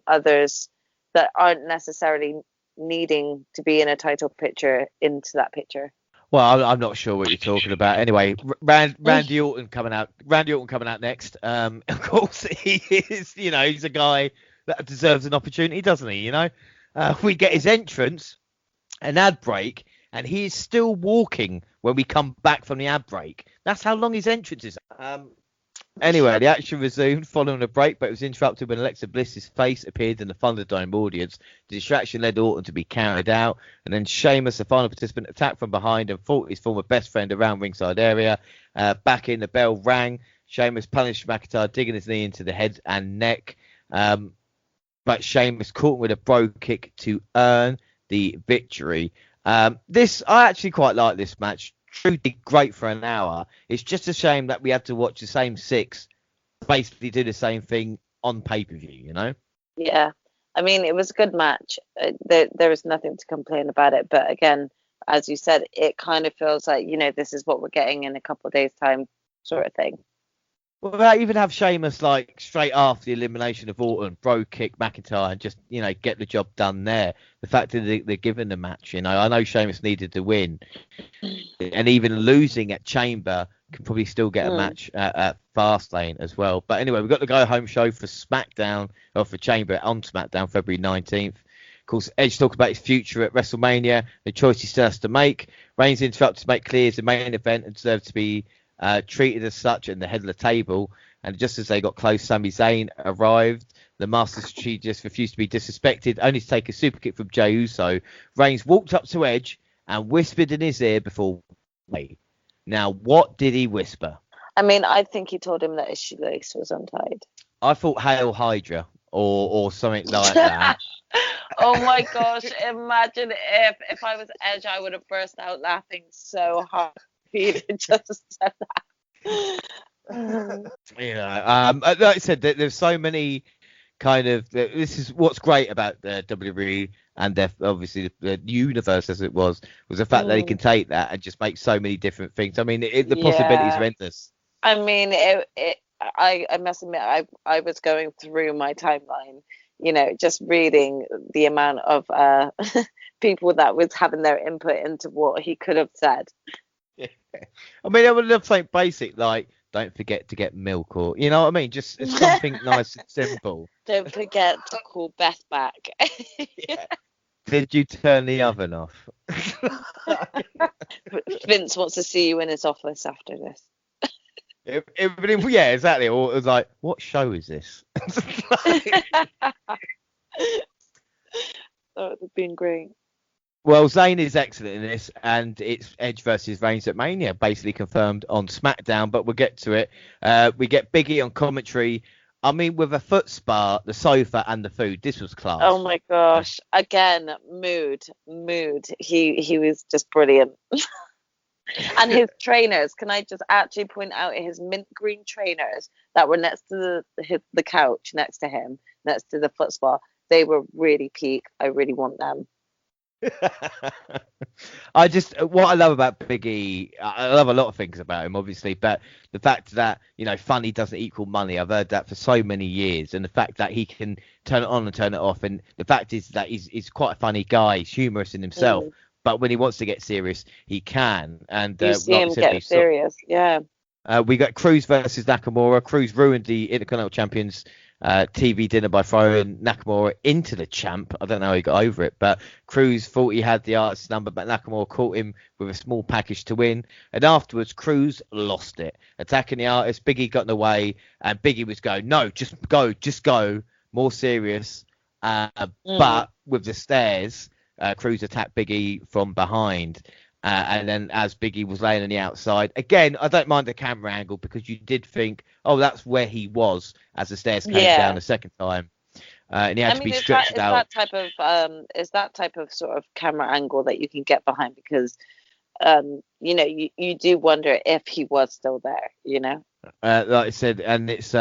others that aren't necessarily needing to be in a title picture into that picture. Well, I'm not sure what you're talking about. Anyway, Randy Orton coming out. Randy Orton coming out next. Of course, he is. He's a guy that deserves an opportunity, doesn't he? We get his entrance, an ad break, and he is still walking when we come back from the ad break. That's how long his entrance is. Anyway, the action resumed following a break, but it was interrupted when Alexa Bliss's face appeared in the Thunderdome audience. The distraction led Orton to be carried out, and then Sheamus, the final participant, attacked from behind and fought his former best friend around ringside area. Back in, the bell rang. Sheamus punished McIntyre, digging his knee into the head and neck. But Sheamus caught him with a bro kick to earn the victory. I actually quite like this match. Truly great for an hour. It's just a shame that we had to watch the same six basically do the same thing on pay-per-view, you know? Yeah. I mean, it was a good match. There was nothing to complain about it. But again, as you said, it kind of feels like, this is what we're getting in a couple of days' time sort of thing. Well, they even have Sheamus like straight after the elimination of Orton, bro kick McIntyre and just, get the job done there. The fact that they're given the match, I know Sheamus needed to win. And even losing at Chamber can probably still get a match at Fastlane as well. But anyway, we've got the go-home show for SmackDown, or for Chamber on SmackDown, February 19th. Of course, Edge talked about his future at WrestleMania, the choice he still has to make. Reigns interrupted to make clear the main event and deserved to be treated as such in the head of the table. And just as they got close, Sami Zayn arrived. The Master Strategist refused to be disrespected, only to take a super kick from Jey Uso. Reigns walked up to Edge and whispered in his ear before. Now, what did he whisper? I mean, I think he told him that his shoelace was untied. I thought Hail Hydra or something like that. Oh my gosh! Imagine if I was Edge, I would have burst out laughing so hard. He just said that. Like I said, there's so many kind of. This is what's great about the WWE and obviously the universe as it was the fact that they can take that and just make so many different things. I mean, the possibilities are endless. I mean, I must admit, I was going through my timeline, just reading the amount of people that was having their input into what he could have said. Yeah. I mean, I would love something basic like, don't forget to get milk, or, you know what I mean? Just something nice and simple. Don't forget to call Beth back. Yeah. Did you turn the oven off? Vince wants to see you in his office after this. Yeah, exactly. Or it was like, what show is this? That would have been great. Well, Zayn is excellent in this, and it's Edge versus Reigns at Mania, basically confirmed on SmackDown, but we'll get to it. We get Big E on commentary. I mean, with a foot spa, the sofa, and the food, this was class. Oh my gosh! Again, mood. He was just brilliant. And his trainers, can I just actually point out his mint green trainers that were next to the couch, next to him, next to the foot spa? They were really peak. I really want them. What I love about Big E, I love a lot of things about him, obviously, but the fact that, funny doesn't equal money, I've heard that for so many years, and the fact that he can turn it on and turn it off, and the fact is that he's quite a funny guy, he's humorous in himself, but when he wants to get serious, he can. And you see him get serious, yeah. We got Cruz versus Nakamura. Cruz ruined the Intercontinental Champions TV dinner by throwing Nakamura into the champ. I don't know how he got over it, but Cruz thought he had the artist's number, but Nakamura caught him with a small package to win. And afterwards, Cruz lost it, attacking the artist. Big E got in the way, and Big E was going, no, just go, more serious. But with the stairs, Cruz attacked Big E from behind. And then as Big E was laying on the outside, again, I don't mind the camera angle because you did think, oh, that's where he was as the stairs came down the second time. And he had to be stretched out. Is that type of sort of camera angle that you can get behind because, you do wonder if he was still there, Like I said, and it's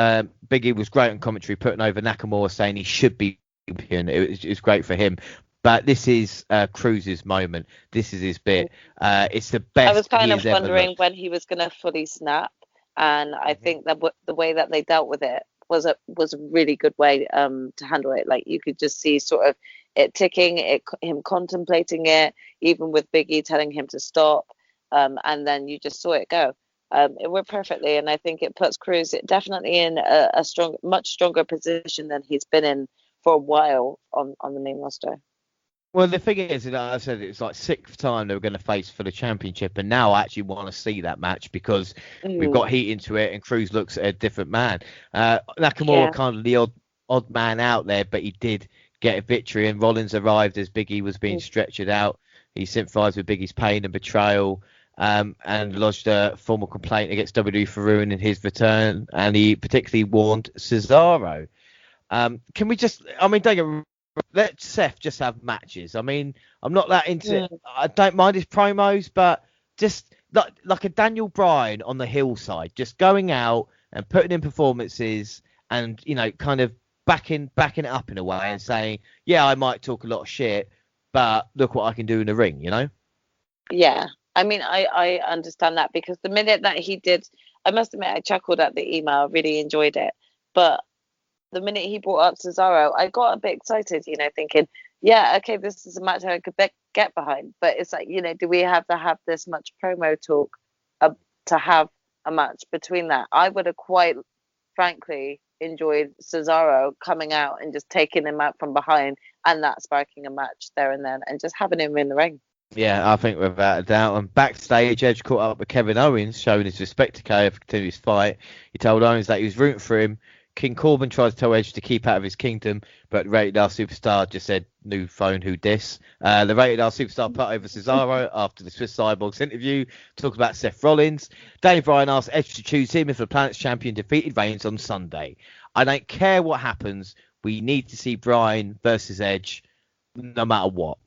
Big E was great on commentary, putting over Nakamura, saying he should be champion. It was great for him. But this is Cruz's moment. This is his bit. It's the best. I was kind of wondering when he was going to fully snap, and I think that the way that they dealt with it was a really good way to handle it. Like you could just see sort of it ticking, him contemplating it, even with Big E telling him to stop, and then you just saw it go. It worked perfectly, and I think it puts Cruz definitely in a much stronger position than he's been in for a while on the main roster. Well, the thing is, like I said, it's like sixth time they were going to face for the championship, and now I actually want to see that match because we've got heat into it, and Cruz looks at a different man. Nakamura kind of the odd man out there, but he did get a victory, and Rollins arrived as Big E was being stretchered out. He sympathised with Big E's pain and betrayal, and lodged a formal complaint against WWE for ruining his return, and he particularly warned Cesaro. Can we just, I mean, don't get me wrong, let Seth just have matches. I mean, I'm not that into I don't mind his promos, but just like a Daniel Bryan on the hillside, just going out and putting in performances and, you know, kind of backing it up in a way and saying, yeah, I might talk a lot of shit, but look what I can do in the ring, you know? Yeah. I mean, I understand that, because the minute that he did, I must admit, I chuckled at the email, really enjoyed it. But the minute he brought up Cesaro, I got a bit excited, you know, thinking, yeah, okay, this is a match I could get behind. But it's like, you know, do we have to have this much promo talk to have a match between that? I would have quite frankly enjoyed Cesaro coming out and just taking him out from behind, and that sparking a match there and then, and just having him in the ring. Yeah, I think without a doubt. And backstage, Edge caught up with Kevin Owens, showing his respect to KO for continuing his fight. He told Owens that he was rooting for him. King Corbin tried to tell Edge to keep out of his kingdom, but Rated R Superstar just said, new phone, who dis? The Rated R Superstar put over Cesaro after the Swiss Cyborg's interview, talked about Seth Rollins. Daniel Bryan asked Edge to choose him if the Planet's champion defeated Reigns on Sunday. I don't care what happens. We need to see Bryan versus Edge no matter what.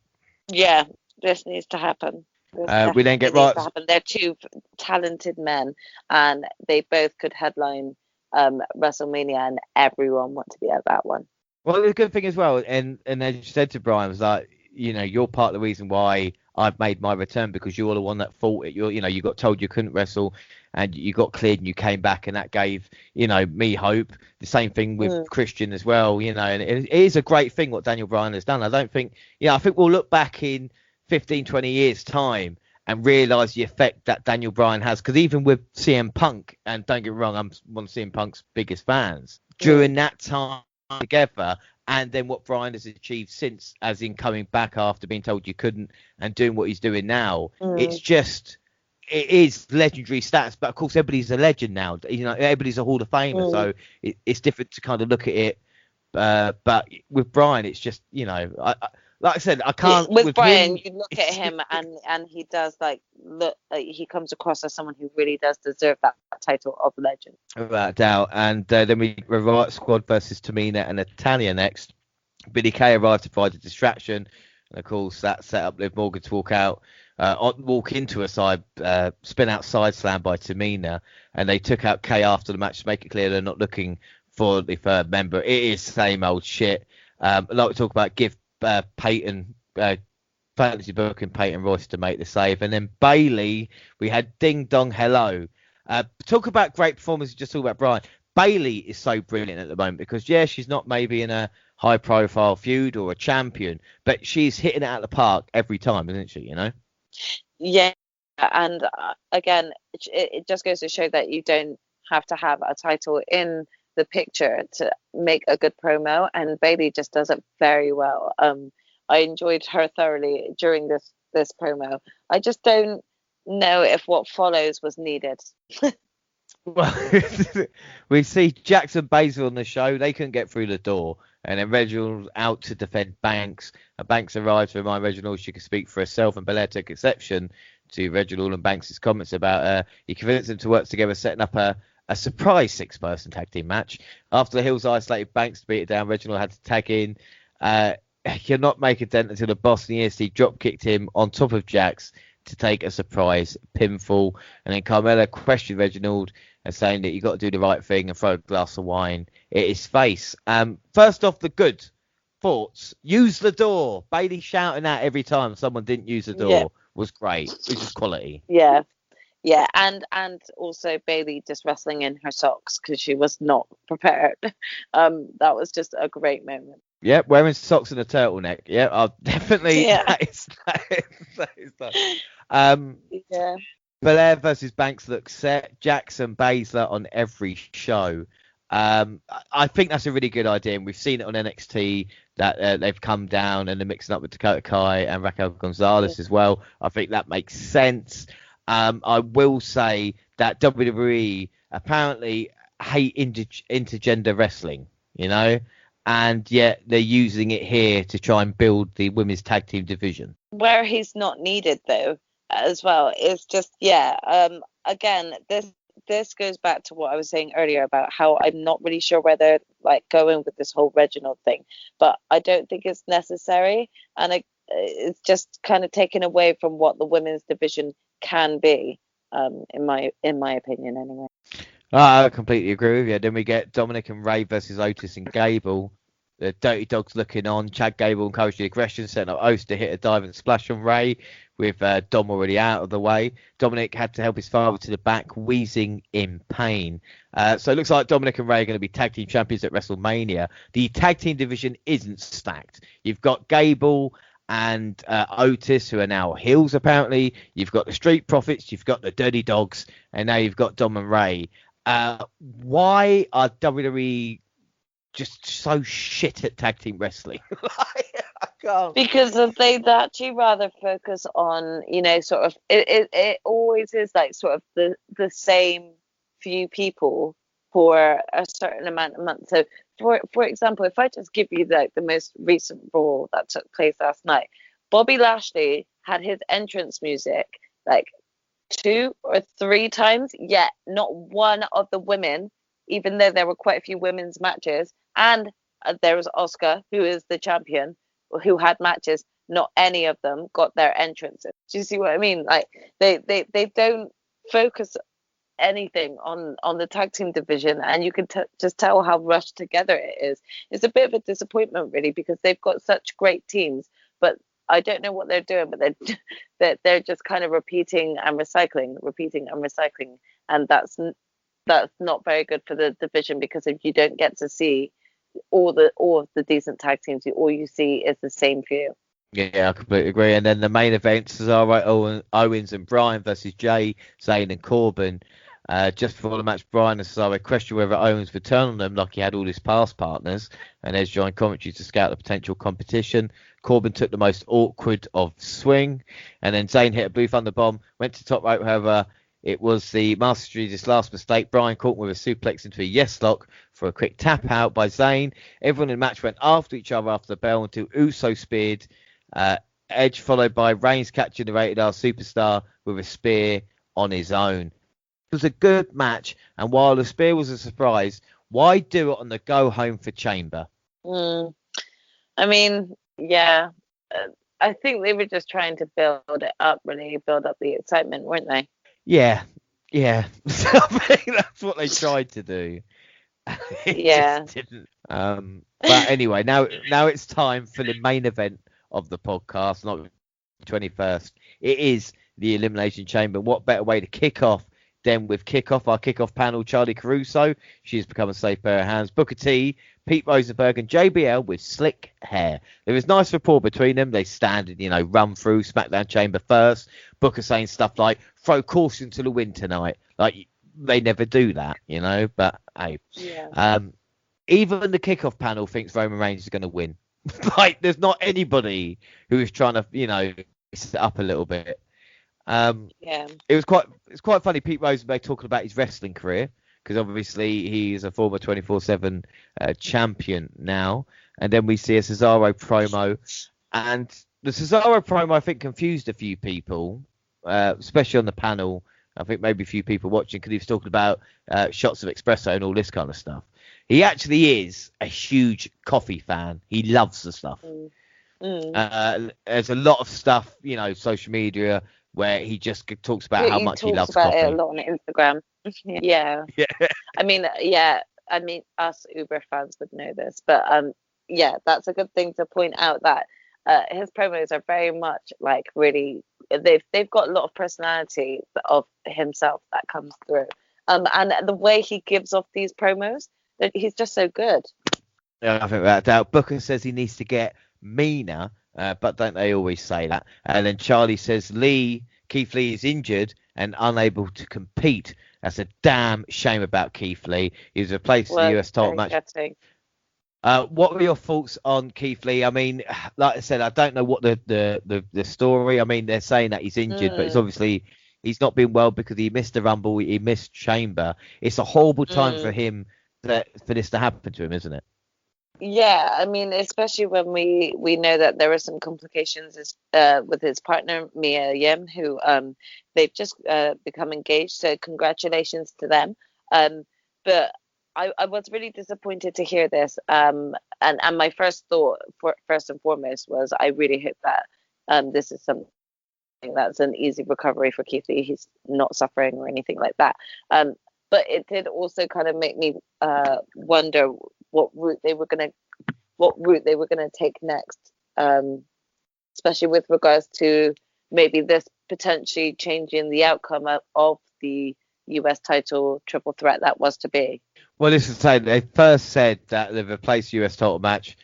Yeah, this needs to happen. We then get right. They're two talented men, and they both could headline WrestleMania, and everyone want to be at that one. Well, the good thing as well, and Edge said to Bryan, was like, you know, you're part of the reason why I've made my return, because you're the one that fought it. You know, you got told you couldn't wrestle, and you got cleared, and you came back, and that gave, you know, me hope. The same thing with Christian as well, you know, and it is a great thing what Daniel Bryan has done. I don't think, you know, I think we'll look back in 15, 20 years' time and realise the effect that Daniel Bryan has. Because even with CM Punk, and don't get me wrong, I'm one of CM Punk's biggest fans, during that time together, and then what Bryan has achieved since, as in coming back after being told you couldn't and doing what he's doing now, it's just, it is legendary stats. But of course, everybody's a legend now. You know, everybody's a Hall of Famer, so it's different to kind of look at it. But with Bryan, it's just, you know, like I said, I can't. With Bryan, you look at him and he does look like he comes across as someone who really does deserve that title of legend. Without doubt. And then we Riot Squad versus Tamina and Natalya next. Billy Kay arrived to provide a distraction, and of course that set up Liv Morgan to walk into a spin out side slam by Tamina, and they took out Kay after the match to make it clear they're not looking for the third member. It is same old shit. Like we talk about, give Peyton fantasy booking Peyton Royce to make the save, and then Bayley, we had Ding Dong Hello. Talk about great performance. Just talk about Bryan. Bayley is so brilliant at the moment, because she's not maybe in a high profile feud or a champion, but she's hitting it out of the park every time, isn't she? You know. Yeah, and again, it just goes to show that you don't have to have a title in the picture to make a good promo, and Bayley just does it very well. I enjoyed her thoroughly during this promo. I just don't know if what follows was needed. Well, we see Jackson Baszler on the show. They couldn't get through the door, and then Reginald out to defend Banks. And Banks arrived to remind Reginald she could speak for herself, and Belair took exception to Reginald and Banks' comments about he convinced them to work together, setting up a surprise 6-person tag team match. After the Hills isolated Banks to beat it down, Reginald had to tag in. He'll not make a dent until the boss in the EST drop kicked him on top of Jax to take a surprise pinfall. And then Carmella questioned Reginald and saying that you got to do the right thing and throw a glass of wine at his face. First off, the good thoughts. Use the door. Bayley shouting out every time someone didn't use the door was great. It was just quality. Yeah. Yeah, and also Bayley just wrestling in her socks because she was not prepared. That was just a great moment. Yep, wearing socks and a turtleneck. Yeah, I'll definitely. Yeah. That is Yeah. Belair versus Banks looks set. Jackson Baszler on every show. I think that's a really good idea, and we've seen it on NXT that they've come down and they're mixing up with Dakota Kai and Raquel Gonzalez as well. I think that makes sense. I will say that WWE apparently hate intergender wrestling, and yet they're using it here to try and build the women's tag team division. Where he's not needed, though, as well, is just, again, this goes back to what I was saying earlier about how I'm not really sure where they're going with this whole Reginald thing, but I don't think it's necessary, and it's just kind of taken away from what the women's division can be, in my opinion, anyway. I completely agree with you. Then we get Dominic and Ray versus Otis and Gable. The Dirty Dogs looking on. Chad Gable encouraged the aggression, setting up Otis to hit a dive and splash on Ray with Dom already out of the way. Dominic had to help his father to the back, wheezing in pain. So it looks like Dominic and Ray are going to be tag team champions at WrestleMania. The tag team division isn't stacked. You've got Gable and Otis, who are now heels apparently. You've got the Street Profits. You've got the Dirty Dogs. And now you've got Dom and Ray. Why are WWE just so shit at tag team wrestling? I can't. Because they'd actually rather focus on, sort of, it always is sort of the same few people for a certain amount of months. So for example, if I just give you the most recent Raw that took place last night, Bobby Lashley had his entrance music 2 or 3 times, yet not one of the women, even though there were quite a few women's matches, and there was Asuka, who is the champion, who had matches, not any of them got their entrances. Do you see what I mean? They don't focus anything on the tag team division, and you can just tell how rushed together it is. It's a bit of a disappointment, really, because they've got such great teams, but I don't know what they're doing, but they're just kind of repeating and recycling, and that's not very good for the division, because if you don't get to see all of the decent tag teams, all you see is the same few. Yeah, I completely agree. And then the main event, Cesaro, Owens and Bryan versus Jay, Zayn and Corbin. Just before the match, Bryan and Cesaro questioned whether Owens would turn on them like he had all his past partners, and Edge joined commentary to scout the potential competition. Corbin took the most awkward of swing, and then Zayn hit a Blue Thunder bomb, went to top rope. However, it was the Master Street's last mistake. Bryan caught with a suplex into a yes lock for a quick tap out by Zayn. Everyone in the match went after each other after the bell until Uso speared Edge, followed by Reigns catching the Rated R Superstar with a spear on his own. It was a good match, and while the spear was a surprise, why do it on the go home for Chamber? I mean, yeah, I think they were just trying to build it up, really build up the excitement, weren't they? Yeah. I think that's what they tried to do. Yeah. Didn't. But anyway, now it's time for the main event of the podcast, not the 21st. It is the Elimination Chamber. What better way to kick off than with our kickoff panel, Charlie Caruso. She's become a safe pair of hands. Booker T, Pete Rosenberg, and JBL with slick hair. There is nice rapport between them. They stand and, run through SmackDown Chamber first. Booker saying stuff like, throw caution to the wind tonight. They never do that, but hey. Yeah. Even the kickoff panel thinks Roman Reigns is going to win. There's not anybody who is trying to, set up a little bit. It's quite funny. Pete Rosenberg talking about his wrestling career, because obviously he's a former 24/7 champion now. And then we see a Cesaro promo, and the Cesaro promo I think confused a few people, especially on the panel. I think maybe a few people watching, because he was talking about shots of espresso and all this kind of stuff. He actually is a huge coffee fan. He loves the stuff. There's a lot of stuff, social media, where he just talks about how much he loves coffee. He talks about it a lot on Instagram. Yeah. I mean, us Uber fans would know this, but that's a good thing to point out, that his promos are very much really, they've got a lot of personality of himself that comes through. And the way he gives off these promos, he's just so good. Yeah, I think without doubt. Booker says he needs to get meaner, but don't they always say that? And then Charlie says Keith Lee is injured and unable to compete. That's a damn shame about Keith Lee. He was replaced in the Was US title very match. gutting. What were your thoughts on Keith Lee? I mean, like I said, I don't know what the story. I mean, they're saying that he's injured, but it's obviously he's not been well because he missed the Rumble, he missed Chamber. It's a horrible time for him for this to happen to him, isn't it? Yeah, I mean, especially when we know that there were some complications with his partner Mia Yim, who they've just become engaged. So congratulations to them. But I was really disappointed to hear this. And my first thought, first and foremost, was I really hope that this is something that's an easy recovery for Keith Lee. He's not suffering or anything like that. But it did also kind of make me wonder what route they were gonna take next, especially with regards to maybe this potentially changing the outcome of the US title triple threat that was to be. Well, this is saying they first said that they've replaced US title match.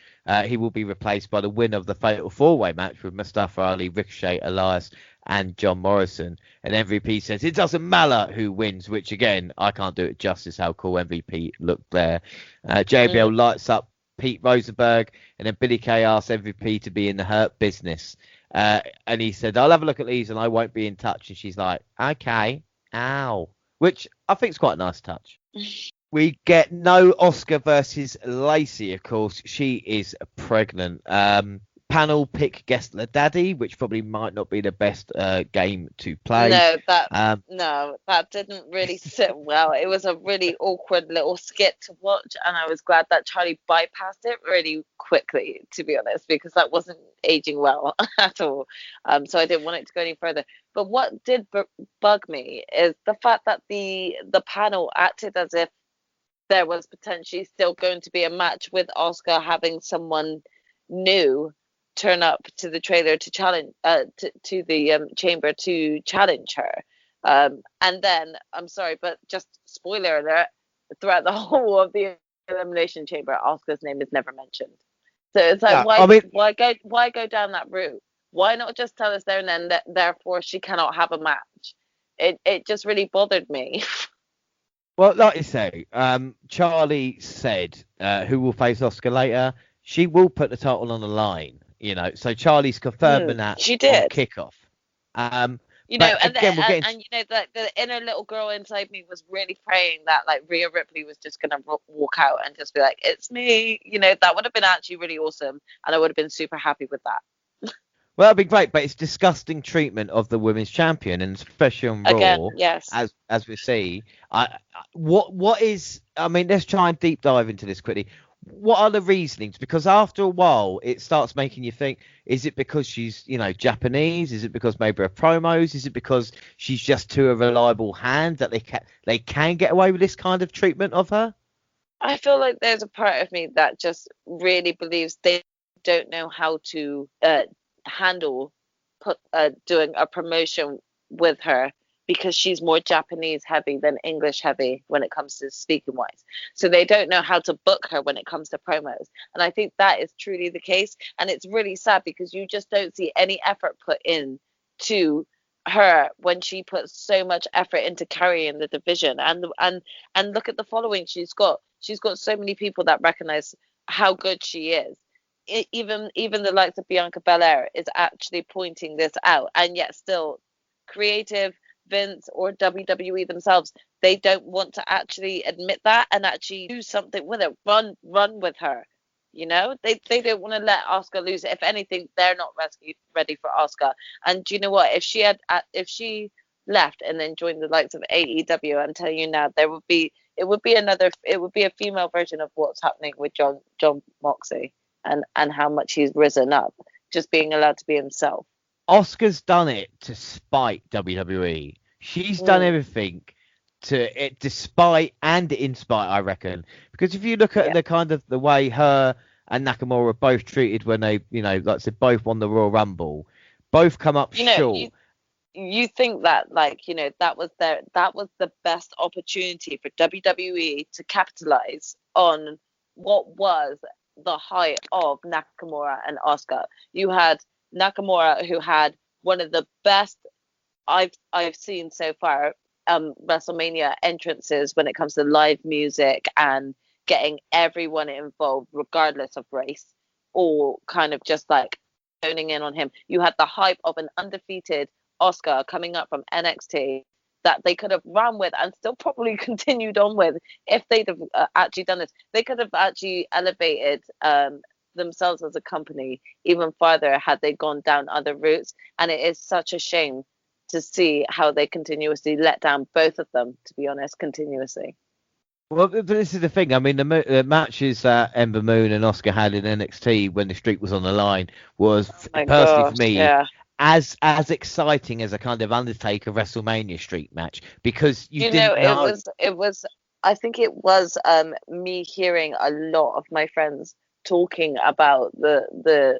He will be replaced by the winner of the Fatal 4-Way match with Mustafa Ali, Ricochet, Elias, and John Morrison. And MVP says it doesn't matter who wins, which again, I can't do it justice how cool MVP looked there. JBL lights up Pete Rosenberg, and then Billy Kay asks MVP to be in the Hurt Business. And he said, I'll have a look at these and I won't be in touch. And she's like, okay, ow. Which I think is quite a nice touch. We get no Oscar versus Lacey, of course. She is pregnant. Panel pick guest La Daddy, which probably might not be the best game to play. No, that didn't really sit well. It was a really awkward little skit to watch, and I was glad that Charlie bypassed it really quickly, to be honest, because that wasn't aging well at all. So I didn't want it to go any further. But what did bug me is the fact that the panel acted as if there was potentially still going to be a match with Oscar having someone new turn up to the trailer to challenge to the chamber to challenge her, and then I'm sorry, but just spoiler alert, throughout the whole of the Elimination Chamber, Oscar's name is never mentioned. So it's like, why go down that route? Why not just tell us there and then that therefore she cannot have a match? It just really bothered me. Well, like you say, Charlie said who will face Oscar later. She will put the title on the line, So Charlie's confirming that she did on kickoff. And you know that the inner little girl inside me was really praying that like Rhea Ripley was just gonna walk out and just be like, "It's me." That would have been actually really awesome, and I would have been super happy with that. Well, that'd be great, but it's disgusting treatment of the women's champion, and especially on Raw, yes. as we see. What is? I mean, let's try and deep dive into this quickly. What are the reasonings? Because after a while, it starts making you think: is it because she's, Japanese? Is it because maybe her promos? Is it because she's just too a reliable hand that they can get away with this kind of treatment of her? I feel like there's a part of me that just really believes they don't know how to handle doing a promotion with her, because she's more Japanese heavy than English heavy when it comes to speaking wise. So they don't know how to book her when it comes to promos. And I think that is truly the case. And it's really sad because you just don't see any effort put in to her when she puts so much effort into carrying the division. And look at the following she's got. She's got so many people that recognize how good she is. Even the likes of Bianca Belair is actually pointing this out, and yet still creative Vince or WWE themselves, they don't want to actually admit that and actually do something with it. Run with her. They don't want to let Asuka lose. If anything, they're not ready for Asuka. And do you know what? If she left and then joined the likes of AEW, I'm telling you now, it would be a female version of what's happening with John Moxley. And how much he's risen up, just being allowed to be himself. Oscar's done it to spite WWE. She's done everything despite and in spite, I reckon. Because if you look at the kind of the way her and Nakamura were both treated when they, like I said, both won the Royal Rumble, both come up short. You think that, that was the best opportunity for WWE to capitalize on what was the height of Nakamura and Asuka. You had Nakamura, who had one of the best I've seen so far WrestleMania entrances when it comes to live music and getting everyone involved, regardless of race, or kind of just like zoning in on him. You had the hype of an undefeated Asuka coming up from NXT that they could have run with and still probably continued on with if they'd have actually done this. They could have actually elevated themselves as a company even further had they gone down other routes. And it is such a shame to see how they continuously let down both of them, to be honest, continuously. Well, but this is the thing. I mean, the matches that Ember Moon and Asuka had in NXT when the streak was on the line was personally for me as exciting as a kind of Undertaker WrestleMania streak match, because you didn't know. It was. I think it was me hearing a lot of my friends talking about the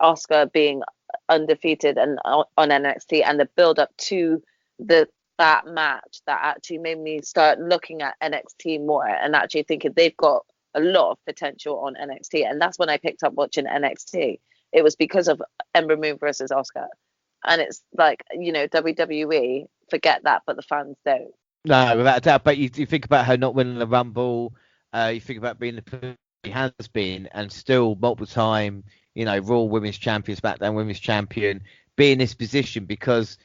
Asuka being undefeated and on NXT and the build up to that match that actually made me start looking at NXT more and actually thinking they've got a lot of potential on NXT. And that's when I picked up watching NXT. It was because of Ember Moon versus Asuka. And it's like, you know, WWE, forget that, but the fans don't. No, without a doubt. But you think about her not winning the Rumble, you think about being the she has been, and still multiple time, you know, Raw Women's Champion, SmackDown Women's Champion, be in this position because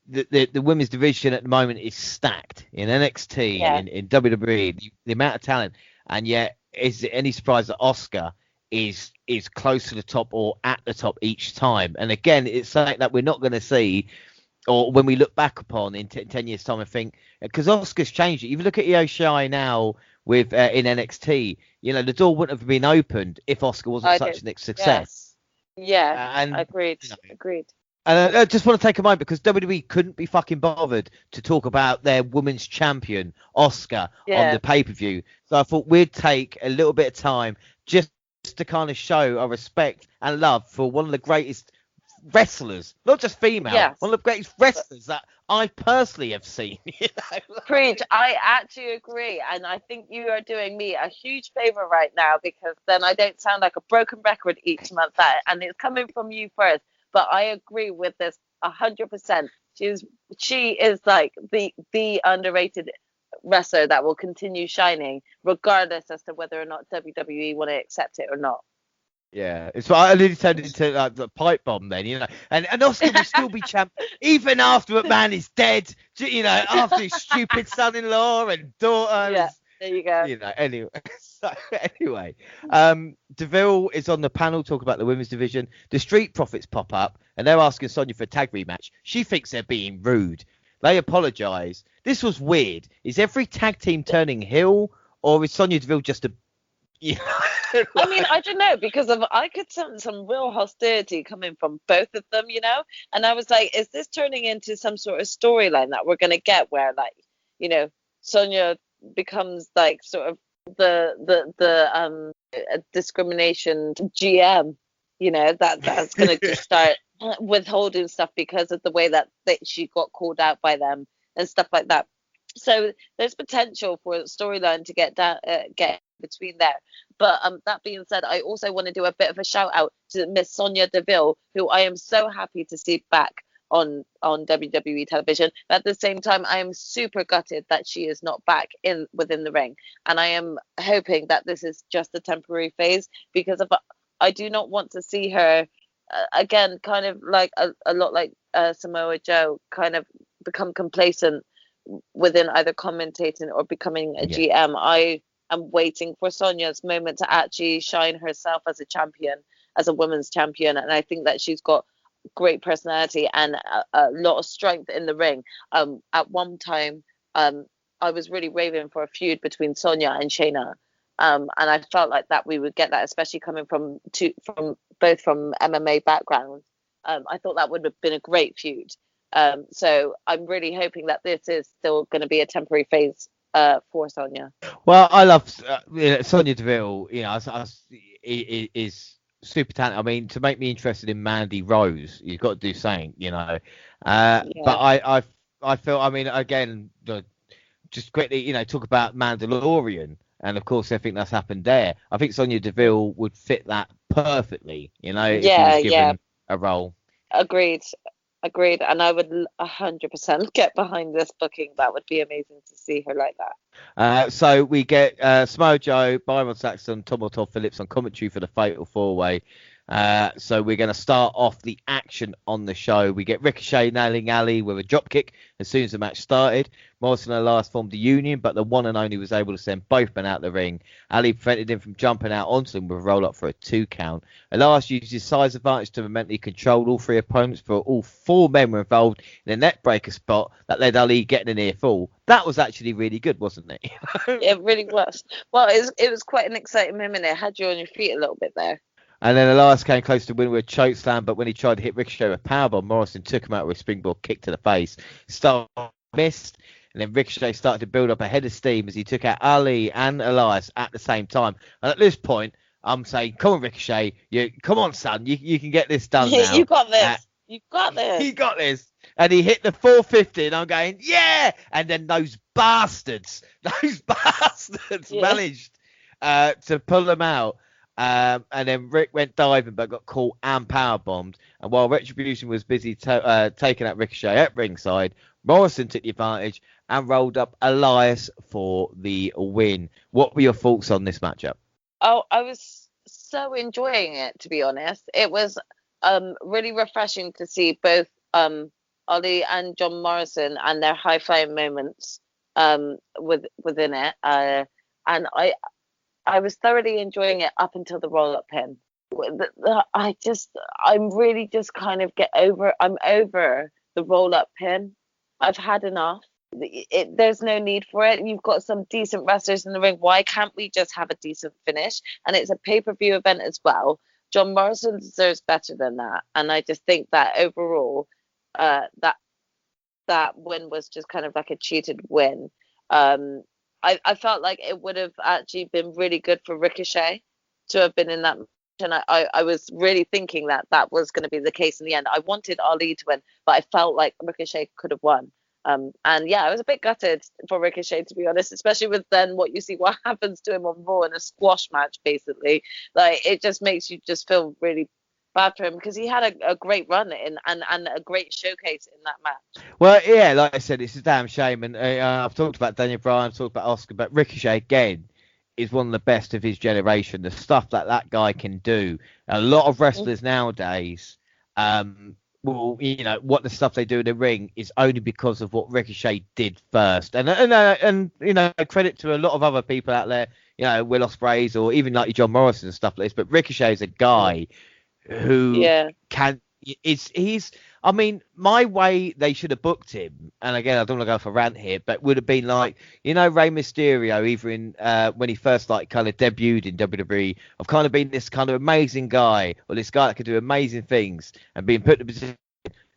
the women's division at the moment is stacked in NXT, in WWE, the amount of talent, and yet is it any surprise that Asuka is close to the top or at the top each time? And again, it's something that we're not going to see, or when we look back upon in 10 years time, I think, because Asuka's changed it. You look at Io Shirai now with in NXT, you know, the door wouldn't have been opened if Asuka wasn't such a success. And agreed. You know, agreed. And I just want to take a moment because WWE couldn't be fucking bothered to talk about their women's champion, Asuka, on the pay-per-view. So I thought we'd take a little bit of time just to kind of show our respect and love for one of the greatest wrestlers, not just female, one of the greatest wrestlers that I personally have seen. You know? Preach. I actually agree. And I think you are doing me a huge favor right now, because then I don't sound like a broken record each month. And it's coming from you first. But I agree with this 100%. She is like the underrated wrestler that will continue shining, regardless as to whether or not WWE want to accept it or not. Yeah, it's why I nearly turned into like the pipe bomb then, you know. And Asuka will still be champ even after McMahon is dead, you know, after his stupid son-in-law and daughter. Yeah, there you go. You know, anyway, Deville is on the panel talking about the women's division. The Street Profits pop up and they're asking Sonya for a tag rematch. She thinks they're being rude. They apologise. This was weird. Is every tag team turning heel, or is Sonya Deville just a... You know, I mean, I don't know, because I could sense some real hostility coming from both of them, you know? And I was like, is this turning into some sort of storyline that we're going to get where, like, you know, Sonya becomes like sort of the discrimination GM, you know, that's going to just start withholding stuff because of the way that she got called out by them and stuff like that. So there's potential for a storyline to get between there. But that being said, I also want to do a bit of a shout out to Miss Sonia Deville, who I am so happy to see back on WWE television. At the same time, I am super gutted that she is not back within the ring, and I am hoping that this is just a temporary phase, because I do not want to see her again, kind of like a lot like Samoa Joe, kind of become complacent within either commentating or becoming a GM. I am waiting for Sonia's moment to actually shine herself as a champion, as a women's champion, and I think that she's got great personality and a lot of strength in the ring. At one time, I was really raving for a feud between Sonia and Shayna, and I felt like that we would get that, especially coming from both from MMA backgrounds. I thought that would have been a great feud. So I'm really hoping that this is still going to be a temporary phase for Sonia. Well, I love Sonia Deville. You know, is super talented. I mean, to make me interested in Mandy Rose, you've got to do something, you know. But I feel, I mean, again, just quickly, you know, talk about Mandalorian, and of course, I think that's happened there. I think Sonia Deville would fit that perfectly, you know, if she was given a role. Agreed. Agreed, and I would 100% get behind this booking. That would be amazing to see her like that. So we get Samoa Joe, Byron Saxton, Tom Phillips on commentary for the Fatal 4-Way. So we're going to start off the action on the show. We get Ricochet nailing Ali with a dropkick as soon as the match started. Morrison and Elias formed a union, but the one and only was able to send both men out the ring. Ali prevented him from jumping out onto him with a roll-up for a 2 count. Elias used his size advantage to mentally control all 3 opponents, for all 4 men were involved in a neck breaker spot that led Ali getting a near fall. That was actually really good, wasn't it? It really was. Well, it was quite an exciting moment. It had you on your feet a little bit there. And then Elias came close to win with a chokeslam, but when he tried to hit Ricochet with a powerbomb, Morrison took him out with a springboard kick to the face. Star missed, and then Ricochet started to build up a head of steam as he took out Ali and Elias at the same time. And at this point, I'm saying, come on, Ricochet, come on, son, you can get this done now. You got this. You got this. He got this. And he hit the 450, and I'm going, yeah! And then those bastards managed to pull him out. And then Rick went diving but got caught and powerbombed. And while Retribution was busy taking out Ricochet at ringside, Morrison took the advantage and rolled up Elias for the win. What were your thoughts on this matchup? Oh, I was so enjoying it, to be honest. It was really refreshing to see both Ollie and John Morrison and their high-flying moments within it. And I was thoroughly enjoying it up until the roll-up pin. I'm really just kind of I'm over the roll-up pin. I've had enough. There's no need for it. You've got some decent wrestlers in the ring. Why can't we just have a decent finish? And it's a pay-per-view event as well. John Morrison deserves better than that. And I just think that overall, that win was just kind of like a cheated win. I felt like it would have actually been really good for Ricochet to have been in that match. And I was really thinking that was going to be the case in the end. I wanted Ali to win, but I felt like Ricochet could have won. And yeah, I was a bit gutted for Ricochet, to be honest, especially with then what happens to him on Raw in a squash match, basically. Like, it just makes you just feel really bad for him, because he had a great run and a great showcase in that match. Well, yeah, like I said, it's a damn shame. And I've talked about Daniel Bryan, I've talked about Oscar, but Ricochet, again, is one of the best of his generation. The stuff that guy can do. A lot of wrestlers nowadays, well, what the stuff they do in the ring is only because of what Ricochet did first. And credit to a lot of other people out there, Will Ospreay's or even like John Morrison and stuff like this. But Ricochet is a guy who I mean, my way they should have booked him, and again, I don't want to go for a rant here, but would have been like, Rey Mysterio, either in when he first kind of debuted in WWE, of kind of being this kind of amazing guy, or this guy that could do amazing things, and being put in a position,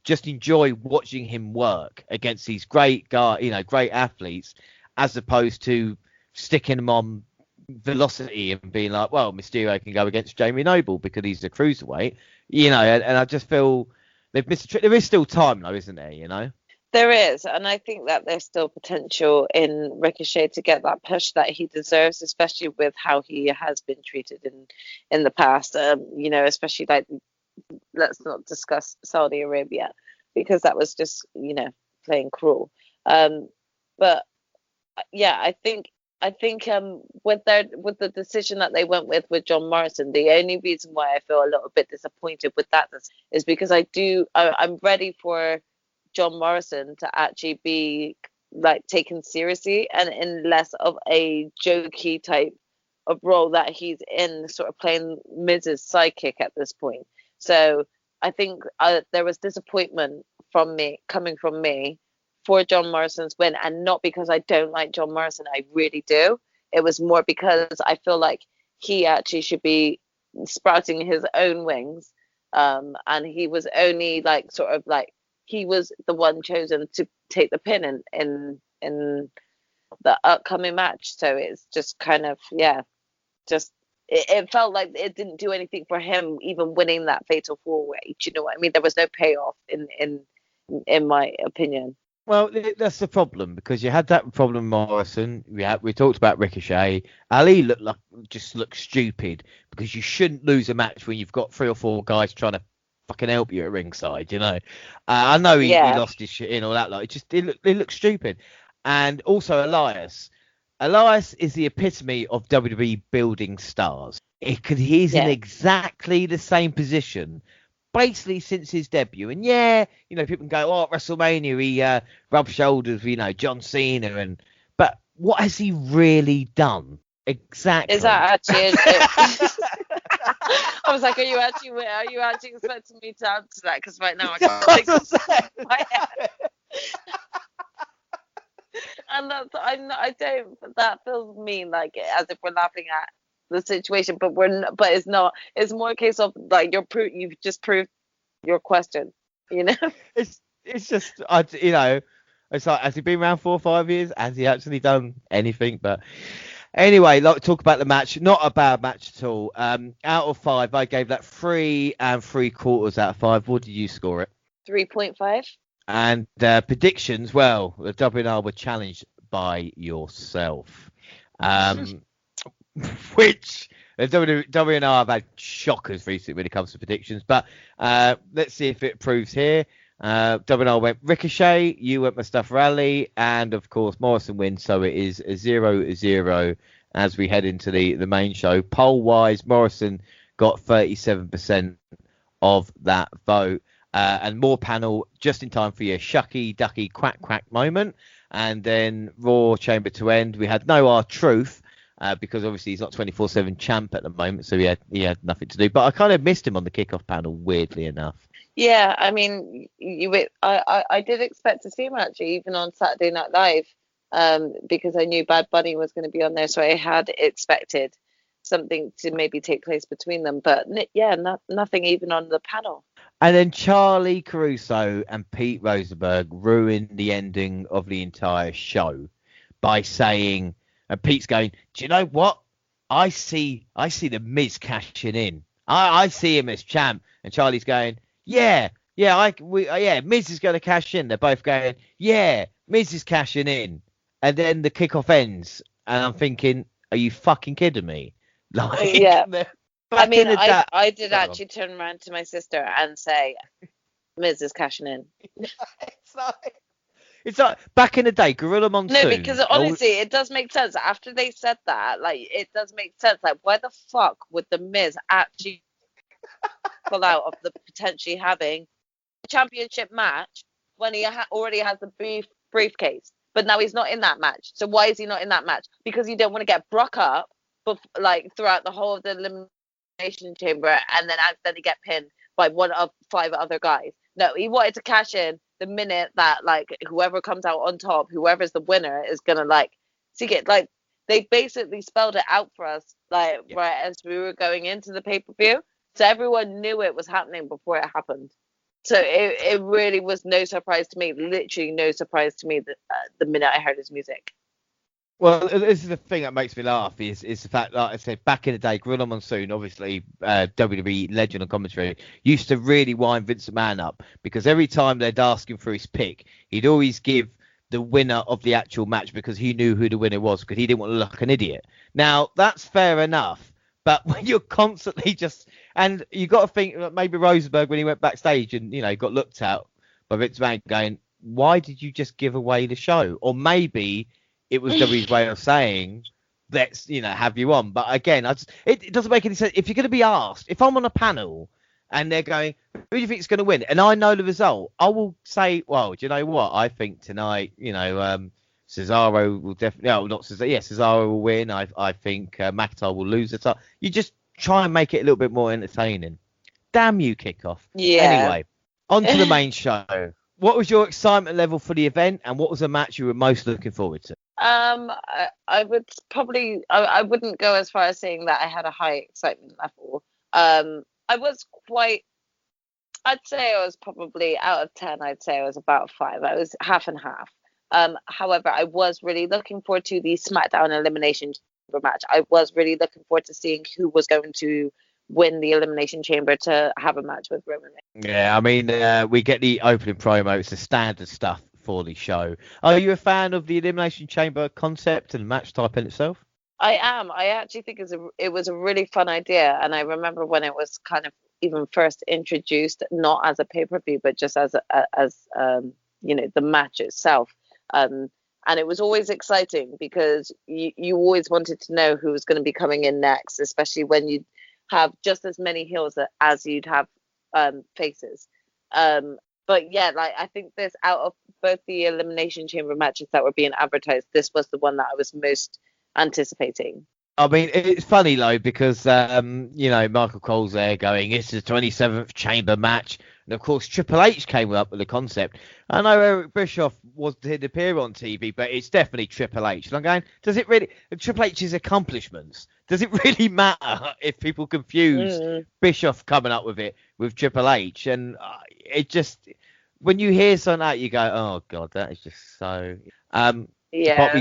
just enjoy watching him work against these great great athletes, as opposed to sticking him on velocity and being like, well, Mysterio can go against Jamie Noble because he's a cruiserweight, and I just feel they've missed a trick. There is still time though, isn't there? There is, and I think that there's still potential in Ricochet to get that push that he deserves, especially with how he has been treated in the past. Especially like, let's not discuss Saudi Arabia, because that was just playing cruel. But yeah, I think with the decision that they went with John Morrison, the only reason why I feel a little bit disappointed with that is because I'm ready for John Morrison to actually be like taken seriously and in less of a jokey type of role that he's in, sort of playing Miz's sidekick at this point. So I think there was disappointment coming from me for John Morrison's win, and not because I don't like John Morrison. I really do. It was more because I feel like he actually should be sprouting his own wings, and he was only he was the one chosen to take the pin in the upcoming match. So it's just kind of it felt like it didn't do anything for him even winning that fatal 4-way. Do you know what I mean? There was no payoff in my opinion. Well, that's the problem, because you had that problem with Morrison. We talked about Ricochet. Ali looked stupid, because you shouldn't lose a match when you've got 3 or 4 guys trying to fucking help you at ringside, you know. I know he lost his shit in all that. Like, it looks stupid. And also Elias. Elias is the epitome of WWE building stars. He's in exactly the same position, basically since his debut. And you know, people can go, oh, at WrestleMania, he rubbed shoulders with, you know, John Cena. But what has he really done? Exactly. Is that actually? I was like, are you actually expecting me to answer that? Because right now I can't think of my head. And I don't. That feels mean, like as if we're laughing at the situation, but but it's not. It's more a case of like you've just proved your question. You know. It's just you know, it's like, has he been around 4 or 5 years? Has he actually done anything? But anyway, like, talk about the match. Not a bad match at all. Out of 5, I gave that 3 3/4 out of 5. What did you score it? 3.5. And predictions, well, the WNR were challenged by yourself. Which the WNR have had shockers recently when it comes to predictions. But let's see if it proves here. WNR went Ricochet, you went Mustafa Ali, and of course Morrison wins. So it is a 0-0 as we head into the main show. Poll-wise, Morrison got 37% of that vote. And more panel just in time for your shucky ducky quack quack moment, and then Raw Chamber to end. We had no R-Truth because obviously he's not 24/7 champ at the moment, so he had nothing to do. But I kind of missed him on the kickoff panel, weirdly enough. Yeah, I mean, I did expect to see him actually even on Saturday Night Live, because I knew Bad Bunny was going to be on there, so I had expected something to maybe take place between them. But yeah, nothing even on the panel. And then Charlie Caruso and Pete Rosenberg ruined the ending of the entire show by saying, and Pete's going, do you know what? I see the Miz cashing in. I see him as champ. And Charlie's going, yeah, Miz is going to cash in. They're both going, yeah, Miz is cashing in. And then the kickoff ends. And I'm thinking, are you fucking kidding me? Like, yeah. I mean, I did actually turn around to my sister and say, Miz is cashing in. It's like back in the day, Gorilla Monsoon. No, because honestly, it does make sense. After they said that, like, it does make sense. Like, why the fuck would the Miz actually pull out of the potentially having a championship match when he already has the briefcase? But now he's not in that match. So why is he not in that match? Because you don't want to get Brock up, like, throughout the whole of the Elimination Chamber and then accidentally get pinned by one of 5 other guys. No, he wanted to cash in the minute that, like, whoever comes out on top, whoever's the winner, is gonna, like, see it. Like, they basically spelled it out for us, like, right as we were going into the pay-per-view, so everyone knew it was happening before it happened. So it really was no surprise to me, literally no surprise to me that the minute I heard his music. Well, this is the thing that makes me laugh is the fact that, like I said, back in the day, Gorilla Monsoon, obviously WWE legend on commentary, used to really wind Vince McMahon up because every time they'd ask him for his pick, he'd always give the winner of the actual match because he knew who the winner was because he didn't want to look like an idiot. Now, that's fair enough, but when you're constantly just... And you got to think maybe Rosenberg, when he went backstage and, you know, got looked at by Vince McMahon going, why did you just give away the show? Or maybe... it was WWE's way of saying, let's, you know, have you on. But again, it doesn't make any sense. If you're going to be asked, if I'm on a panel and they're going, who do you think is going to win? And I know the result, I will say, well, do you know what? I think tonight, you know, Cesaro will definitely, no, not Cesaro, yeah, Cesaro will win. I think McIntyre will lose the time. You just try and make it a little bit more entertaining. Damn you, kickoff. Yeah. Anyway, on to the main show. What was your excitement level for the event, and what was the match you were most looking forward to? I would probably, I wouldn't go as far as saying that I had a high excitement level. I was quite, I'd say I was probably out of 10, I'd say I was about 5. I was half and half. However, I was really looking forward to the SmackDown Elimination Chamber match. I was really looking forward to seeing who was going to win the Elimination Chamber to have a match with Roman Reigns. Yeah, I mean, we get the opening promo. It's the standard stuff for the show. Are you a fan of the Elimination Chamber concept and match type in itself? I am. I actually think it was a really fun idea, and I remember when it was kind of even first introduced, not as a pay-per-view, but just as the match itself. And it was always exciting because you always wanted to know who was going to be coming in next, especially when you have just as many heels as you'd have faces. But yeah, like I think this, out of both the Elimination Chamber matches that were being advertised, this was the one that I was most anticipating. I mean, it's funny though because Michael Cole's there going, it's the 27th Chamber match, and of course Triple H came up with the concept. I know Eric Bischoff did appear on TV, but it's definitely Triple H. And I'm going, does it really? Triple H's accomplishments, does it really matter if people confuse Bischoff coming up with it with Triple H? And it just, when you hear something like that, you go, oh god, that is just so. But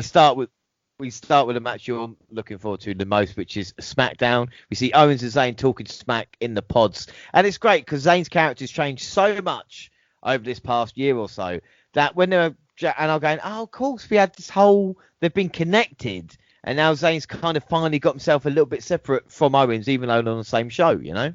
we start with a match you're looking forward to the most, which is SmackDown. We see Owens and Zayn talking smack in the pods. And it's great because Zayn's character's changed so much over this past year or so that when they're, and I'm going, oh, of course, we had this whole, they've been connected. And now Zayn's kind of finally got himself a little bit separate from Owens, even though they're on the same show, you know?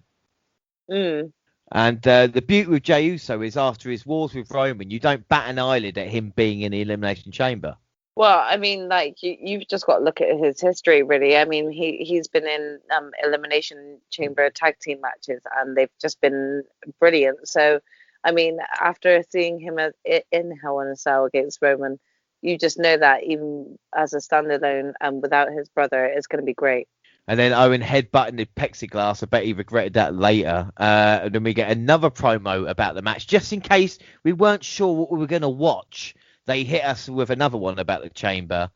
And the beauty with Jey Uso is after his wars with Roman, you don't bat an eyelid at him being in the Elimination Chamber. Well, I mean, like you've just got to look at his history, really. I mean, he's been in Elimination Chamber tag team matches, and they've just been brilliant. So, I mean, after seeing him in Hell in a Cell against Roman, you just know that even as a standalone and without his brother, it's going to be great. And then Owen headbutting the plexiglass. I bet he regretted that later. And then we get another promo about the match, just in case we weren't sure what we were going to watch. They hit us with another one about the Chamber.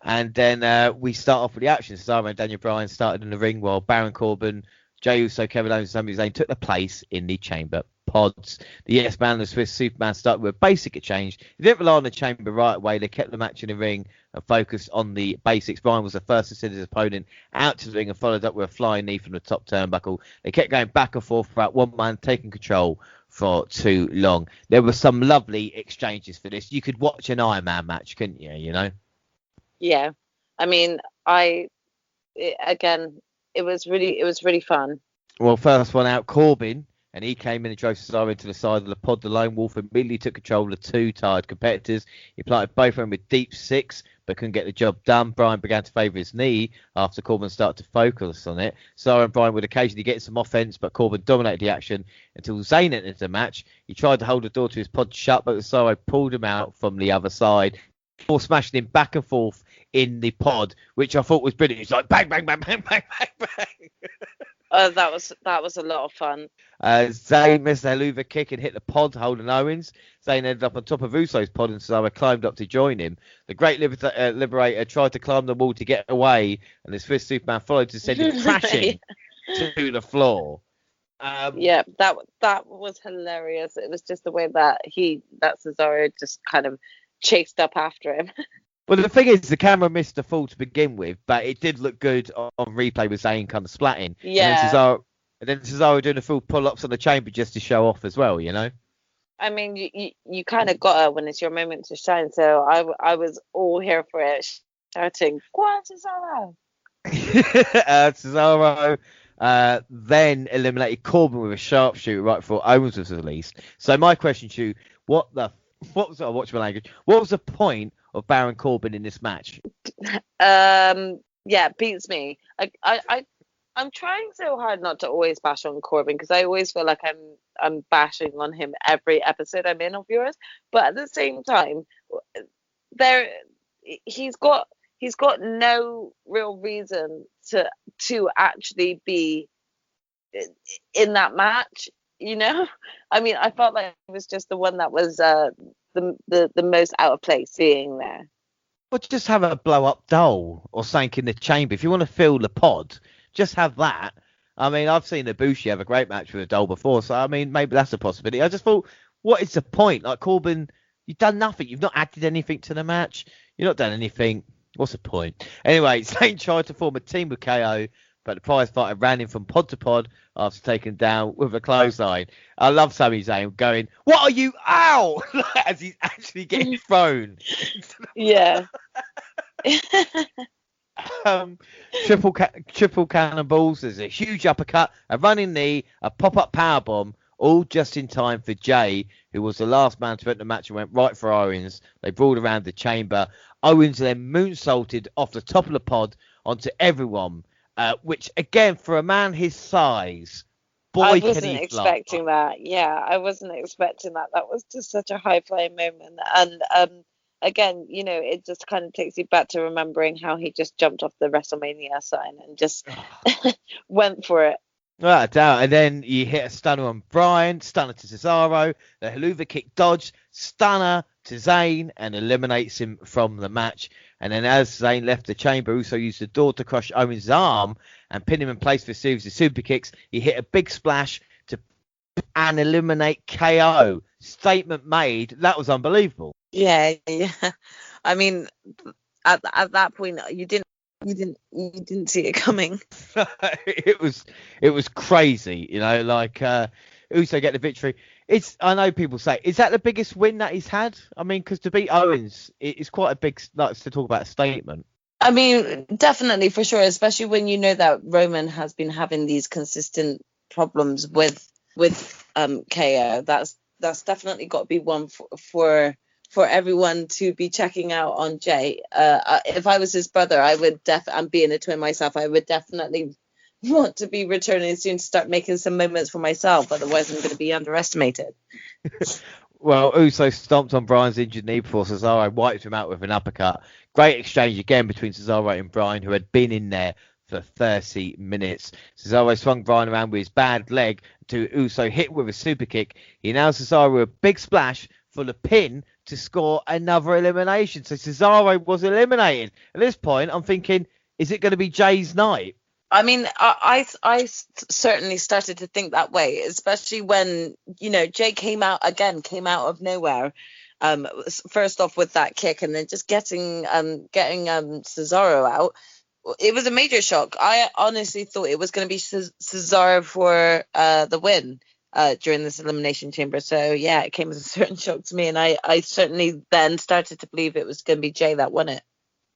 And then we start off with the action. Cesaro and Daniel Bryan started in the ring while Baron Corbin, Jey Uso, Kevin Owens, and Sami Zayn took the place in the Chamber pods. The Yes Man and the Swiss Superman started with a basic exchange. They didn't rely on the Chamber right away. They kept the match in the ring and focused on the basics. Bryan was the first to send his opponent out to the ring and followed up with a flying knee from the top turnbuckle. They kept going back and forth throughout one man taking control for too long. There were some lovely exchanges for this. You could watch an Iron Man match, couldn't you? You know? Yeah. I mean, it was really fun. Well, first one out, Corbin, and he came in and drove Cesaro into the side of the pod. The Lone Wolf immediately took control of the two tired competitors. He planted both of them with deep six, but couldn't get the job done. Bryan began to favour his knee after Corbin started to focus on it. Cesaro and Bryan would occasionally get some offense, but Corbin dominated the action until Zayn entered the match. He tried to hold the door to his pod shut, but Cesaro pulled him out from the other side, before smashing him back and forth in the pod, which I thought was brilliant. It's like bang, bang, bang, bang, bang, bang, bang. That was a lot of fun. Zayn missed their Hoover kick and hit the pod holding Owens. Zayn ended up on top of Uso's pod and Cesaro climbed up to join him. The Great Liberator tried to climb the wall to get away, and the Swiss Superman followed to send him crashing to the floor. Yeah, that was hilarious. It was just the way that Cesaro just kind of chased up after him. Well, the thing is, the camera missed the fall to begin with, but it did look good on replay with Zayn kind of splatting. Yeah. And then Cesaro doing a full pull-ups on the Chamber just to show off as well, you know? I mean, you kind of got it when it's your moment to shine, so I was all here for it, shouting, "Go on, Cesaro!" Cesaro then eliminated Corbin with a sharpshooter right before Owens was released. So my question to you, what was the point of Baron Corbin in this match? Yeah, beats me. I'm trying so hard not to always bash on Corbin because I always feel like I'm bashing on him every episode I'm in of yours. But at the same time, he's got no real reason to actually be in that match. You know, I mean, I felt like it was just the one that was the most out of place being there. Well, just have a blow up doll or something in the Chamber. If you want to fill the pod, just have that. I mean, I've seen Ibushi have a great match with a doll before, so I mean, maybe that's a possibility. I just thought, what is the point? Like, Corbin, you've done nothing. You've not added anything to the match. You've not done anything. What's the point? Anyway, Zayn tried to form a team with KO, but the prize fighter ran him from pod to pod after taken down with a clothesline. I love Sami Zayn going, "What are you? Ow!" as he's actually getting thrown. Yeah. um, triple cannonballs. There's a huge uppercut, a running knee, a pop-up powerbomb, all just in time for Jay, who was the last man to enter the match and went right for Owens. They brawled around the chamber. Owens then moonsaulted off the top of the pod onto everyone, which, again, for a man his size, boy, I can wasn't he expecting that. Yeah, I wasn't expecting that. That was just such a high-flying moment. And again, it just kind of takes you back to remembering how he just jumped off the WrestleMania sign and just went for it. Without a doubt. And then you hit a stunner on Bryan, stunner to Cesaro, the Helluva Kick dodge, stunner to Zayn, and eliminates him from the match. And then as Zayn left the chamber, also used the door to crush Owens' arm and pin him in place for a series of super kicks. He hit a big splash to and eliminate KO. Statement made. That was unbelievable. Yeah. I mean, at that point, you didn't see it coming. it was crazy, Uso get the victory. I know people say, is that the biggest win that he's had? I mean, because to beat Owens, it's quite a big, to talk about a statement. I mean, definitely, for sure, especially when you know that Roman has been having these consistent problems with KO. That's definitely got to be one for everyone to be checking out on Jay. If I was his brother, I would I'm being a twin myself, I would definitely want to be returning soon to start making some moments for myself. Otherwise, I'm going to be underestimated. Well, Uso stomped on Bryan's injured knee before Cesaro wiped him out with an uppercut. Great exchange again between Cesaro and Bryan, who had been in there for 30 minutes. Cesaro swung Bryan around with his bad leg to Uso hit with a super kick. He nails Cesaro with a big splash for the pin to score another elimination. So Cesaro was eliminated. At this point, I'm thinking, is it going to be Jay's night? I mean, I certainly started to think that way, especially when, Jay came out of nowhere. First off with that kick and then just getting Cesaro out. It was a major shock. I honestly thought it was going to be Cesaro for the win during this Elimination Chamber. So, yeah, it came as a certain shock to me. And I certainly then started to believe it was going to be Jay that won it.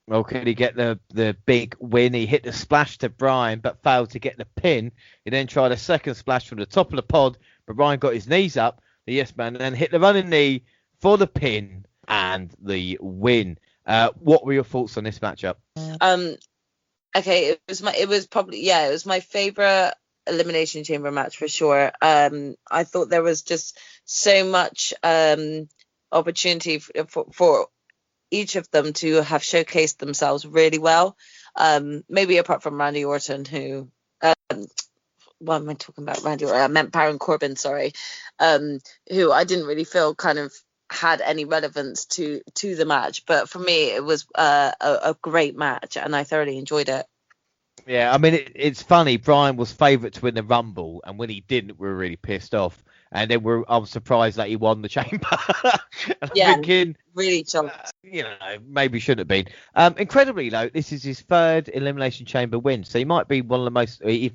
Well, could he get the big win? He hit the splash to Bryan, but failed to get the pin. He then tried a second splash from the top of the pod, but Bryan got his knees up, the yes man, and then hit the running knee for the pin and the win. What were your thoughts on this matchup? Okay, it was my favorite Elimination Chamber match for sure. I thought there was just so much opportunity for each of them to have showcased themselves really well. Maybe apart from Randy Orton, who what am I talking about? Randy Orton? I meant Baron Corbin, sorry. Who I didn't really feel kind of had any relevance to the match, but for me it was a great match and I thoroughly enjoyed it. Yeah, I mean it's funny. Bryan was favourite to win the Rumble, and when he didn't, we were really pissed off. And then I was surprised that he won the Chamber. Yeah, thinking, really shocked. Maybe shouldn't have been. Incredibly, though, this is his third Elimination Chamber win, so he might be one of the most, if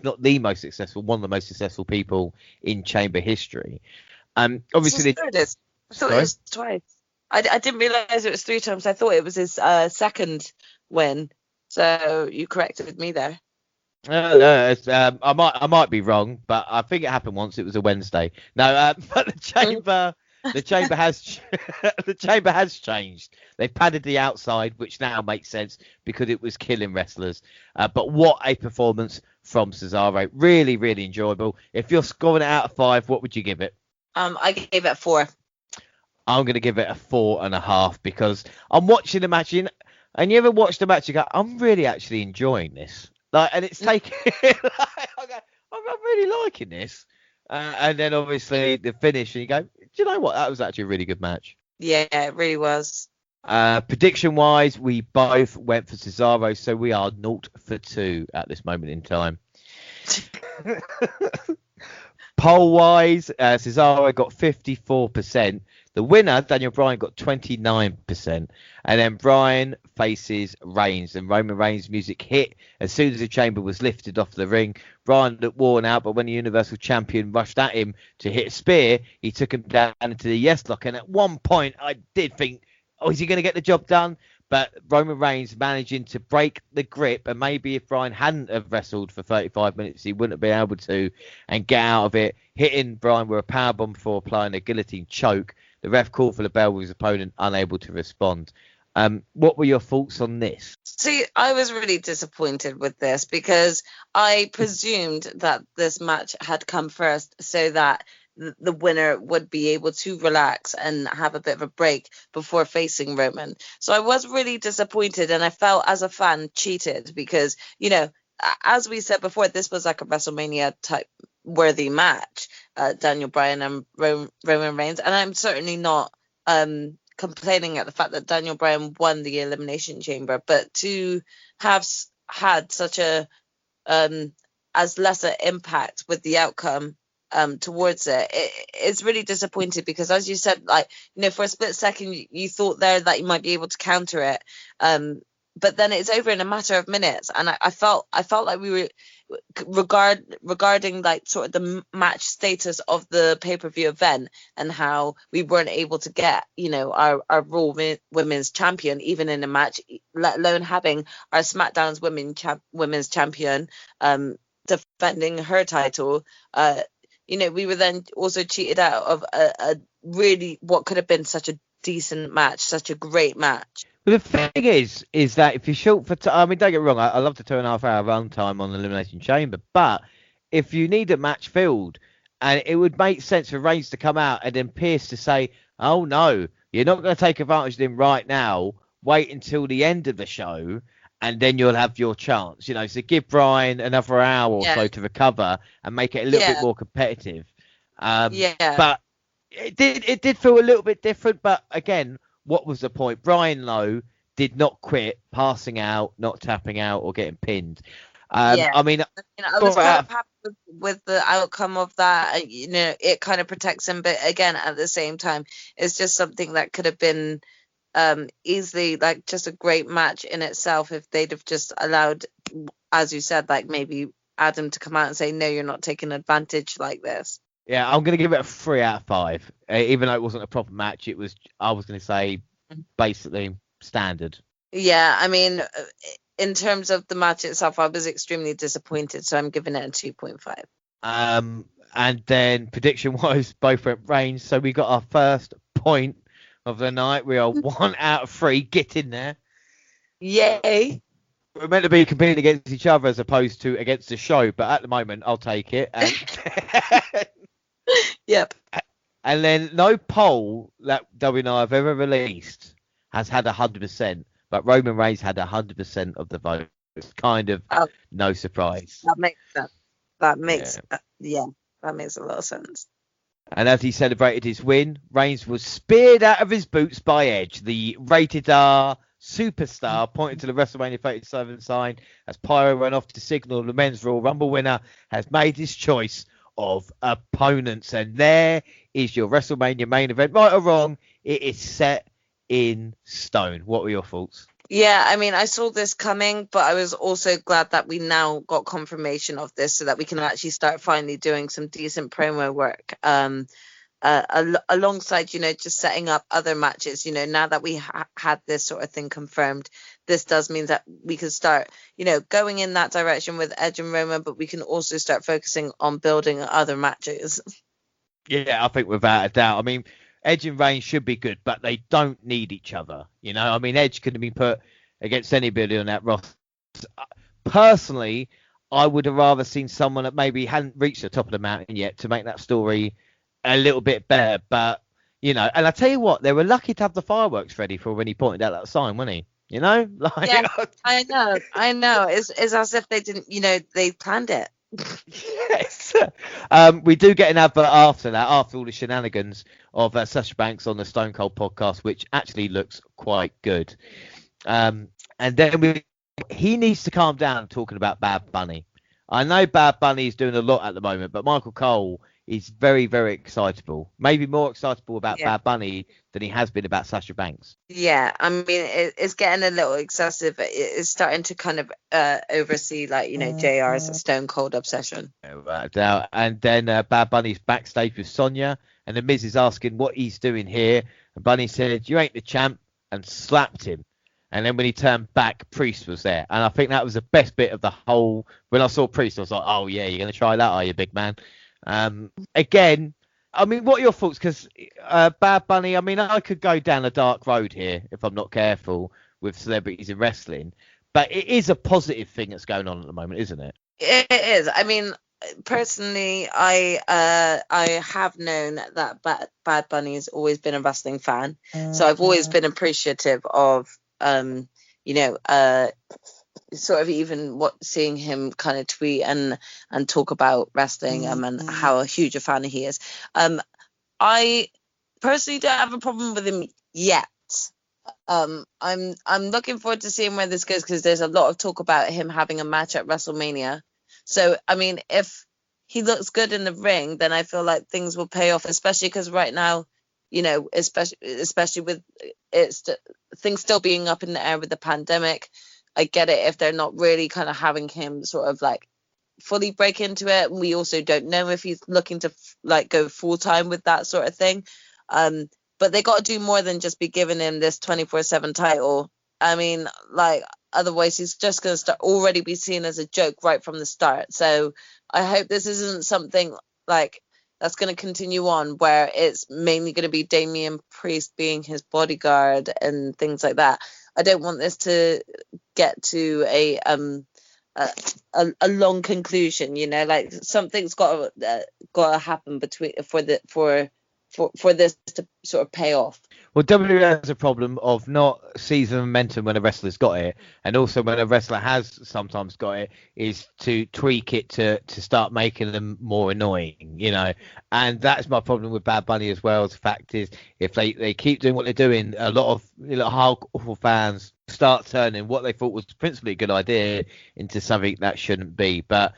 not the most successful, one of the most successful people in Chamber history. Obviously, I thought it was twice. I didn't realise it was 3 times. I thought it was his second win. So you corrected me there. No, I might be wrong, but I think it happened once. It was a Wednesday. No, but the chamber has changed. They've padded the outside, which now makes sense because it was killing wrestlers. But what a performance from Cesaro! Really, really enjoyable. If you're scoring it out of 5, what would you give it? I gave it 4. I'm going to give it a 4.5 because I'm watching the match and you ever watch the match, you go, I'm really actually enjoying this. And it's taking, I'm really liking this. And then obviously the finish, and you go, do you know what? That was actually a really good match. Yeah, it really was. Prediction wise, we both went for Cesaro, so we are 0 for 2 at this moment in time. Poll wise, Cesaro got 54%. The winner, Daniel Bryan, got 29%. And then Bryan faces Reigns. And Roman Reigns' music hit as soon as the chamber was lifted off the ring. Bryan looked worn out, but when the Universal Champion rushed at him to hit a spear, he took him down into the yes lock. And at one point, I did think, is he going to get the job done? But Roman Reigns managing to break the grip, and maybe if Bryan hadn't have wrestled for 35 minutes, he wouldn't have been able to, and get out of it, hitting Bryan with a powerbomb before applying a guillotine choke. The ref called for the bell with his opponent unable to respond. What were your thoughts on this? See, I was really disappointed with this because I presumed that this match had come first so that the winner would be able to relax and have a bit of a break before facing Roman. So I was really disappointed, and I felt as a fan cheated because, as we said before, this was like a WrestleMania type worthy match, Daniel Bryan and Roman Reigns, and I'm certainly not complaining at the fact that Daniel Bryan won the Elimination Chamber, but to have had such a as lesser impact with the outcome towards it's really disappointing because, as you said, for a split second you thought there that you might be able to counter it, but then it's over in a matter of minutes, and I felt like we were regarding like sort of the match status of the pay-per-view event and how we weren't able to get our Raw women's champion even in a match, let alone having our SmackDown's women's champion defending her title. We were then also cheated out of a really what could have been such a decent match, such a great match. Well, the thing is that if you're short for don't get me wrong, I love the 2.5 hour runtime on the Elimination Chamber, but if you need a match filled, and it would make sense for Reigns to come out and then Pierce to say, oh no, you're not going to take advantage of him right now, wait until the end of the show, and then you'll have your chance, so give Bryan another hour or so to recover and make it a little bit more competitive. But it did feel a little bit different, but again, what was the point? Bryan Lowe did not quit passing out, not tapping out, or getting pinned. I was quite happy with the outcome of that. It kind of protects him, but again, at the same time, it's just something that could have been easily like just a great match in itself if they'd have just allowed, as you said, like maybe Adam to come out and say, no, you're not taking advantage like this. Yeah, I'm going to give it a 3 out of 5. Even though it wasn't a proper match, I was going to say basically standard. Yeah, I mean, in terms of the match itself, I was extremely disappointed, so I'm giving it a 2.5. And then prediction-wise, both went Reigns, so we got our first point of the night. We are 1 out of 3. Get in there. Yay. We're meant to be competing against each other as opposed to against the show, but at the moment, I'll take it. And Yep. And then no poll that WNI have ever released has had 100%, but Roman Reigns had 100% of the vote. It's kind of no surprise. That makes sense. That makes a lot of sense. And as he celebrated his win, Reigns was speared out of his boots by Edge, the rated R superstar, pointing to the WrestleMania 37 sign as Pyro ran off to signal the men's Royal Rumble winner has made his choice of opponents. And there is your WrestleMania main event. Right or wrong, it is set in stone. What were your thoughts? Yeah, I mean, I saw this coming, but I was also glad that we now got confirmation of this so that we can actually start finally doing some decent promo work alongside, just setting up other matches. Now that we had this sort of thing confirmed, this does mean that we can start, going in that direction with Edge and Roman, but we can also start focusing on building other matches. Yeah, I think without a doubt. I mean, Edge and Reigns should be good, but they don't need each other. I mean, Edge could have been put against anybody on that roster. Personally, I would have rather seen someone that maybe hadn't reached the top of the mountain yet to make that story a little bit better. But, and I tell you what, they were lucky to have the fireworks ready for when he pointed out that sign, wasn't he? Yeah, I know. It's as if they didn't, they planned it. Yes. We do get an advert after all the shenanigans of Sasha Banks on the Stone Cold podcast, which actually looks quite good. And then he needs to calm down talking about Bad Bunny. I know Bad Bunny is doing a lot at the moment, but Michael Cole is very, very excitable. Maybe more excitable about Bad Bunny than he has been about Sasha Banks. Yeah, I mean, it's getting a little excessive. It's starting to kind of oversee, JR's Stone Cold obsession. Without doubt. And then Bad Bunny's backstage with Sonia, and the Miz is asking what he's doing here. And Bunny said, "You ain't the champ," and slapped him. And then when he turned back, Priest was there. And I think that was the best bit of the whole. When I saw Priest, I was like, oh, yeah, you're going to try that, are you, big man? Again, I mean, what are your thoughts? Because Bad Bunny, I mean, I could go down a dark road here if I'm not careful with celebrities in wrestling. But it is a positive thing that's going on at the moment, isn't it? It is. I mean, personally, I have known that Bad Bunny has always been a wrestling fan. So I've always been appreciative of, sort of even seeing him kind of tweet and talk about wrestling and how huge a fan he is. I personally don't have a problem with him yet. I'm looking forward to seeing where this goes, because there's a lot of talk about him having a match at WrestleMania. So, I mean, if he looks good in the ring, then I feel like things will pay off, especially because right now, especially with things still being up in the air with the pandemic. I get it if they're not really kind of having him sort of like fully break into it. We also don't know if he's looking to like go full time with that sort of thing. But they got to do more than just be giving him this 24/7 title. I mean, like, otherwise he's just going to already be seen as a joke right from the start. So I hope this isn't something like that's going to continue on, where it's mainly going to be Damian Priest being his bodyguard and things like that. I don't want this to get to a long conclusion, like something's got to happen for this to sort of pay off. Well, WWE has a problem of not seizing momentum when a wrestler's got it, and also when a wrestler has sometimes got it, is to tweak it to start making them more annoying, And that's my problem with Bad Bunny as well. The fact is, if they keep doing what they're doing, a lot of hardcore fans start turning what they thought was principally a good idea into something that shouldn't be. But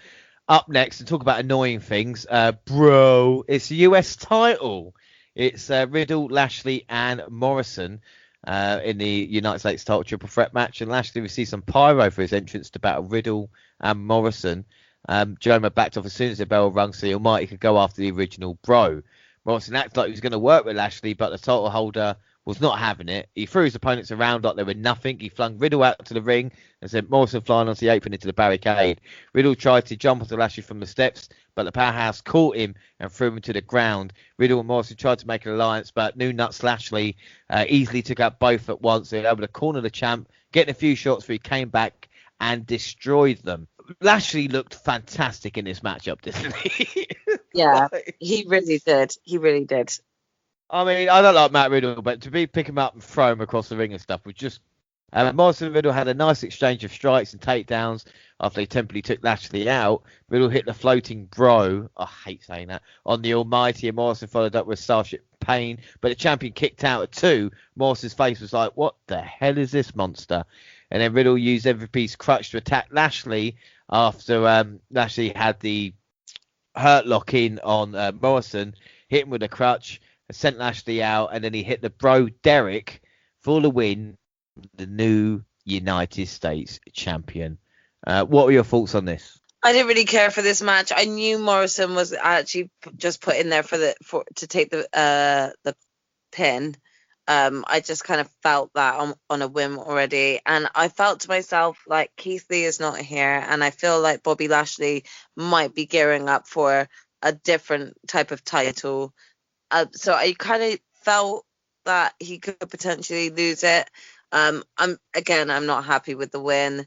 up next, to talk about annoying things, it's the US title. It's Riddle, Lashley, and Morrison in the United States title triple threat match. And Lashley received some pyro for his entrance to battle Riddle and Morrison. Joma backed off as soon as the bell rung, so the Almighty could go after the original Bro. Morrison acted like he was going to work with Lashley, but the title holder was not having it. He threw his opponents around like they were nothing. He flung Riddle out to the ring and sent Morrison flying onto the apron into the barricade. Riddle tried to jump onto Lashley from the steps, but the powerhouse caught him and threw him to the ground. Riddle and Morrison tried to make an alliance, but New Nuts Lashley easily took out both at once. They were able to corner the champ, getting a few shots where he came back and destroyed them. Lashley looked fantastic in this matchup, didn't he? Yeah, he really did. He really did. I mean, I don't like Matt Riddle, but to pick him up and throw him across the ring and stuff was just... Morrison and Riddle had a nice exchange of strikes and takedowns after they temporarily took Lashley out. Riddle hit the floating bro, I hate saying that, on the Almighty, and Morrison followed up with Starship Pain, but the champion kicked out at 2. Morrison's face was like, what the hell is this monster? And then Riddle used MVP's crutch to attack Lashley after Lashley had the hurt lock in on Morrison, hit him with a crutch, sent Lashley out, and then he hit the bro Derek for the win, the new United States champion. What were your thoughts on this? I didn't really care for this match. I knew Morrison was actually just put in there to take the pin. I just kind of felt that on a whim already, and I felt to myself like Keith Lee is not here, and I feel like Bobby Lashley might be gearing up for a different type of title. So I kind of felt that he could potentially lose it. I'm not happy with the win.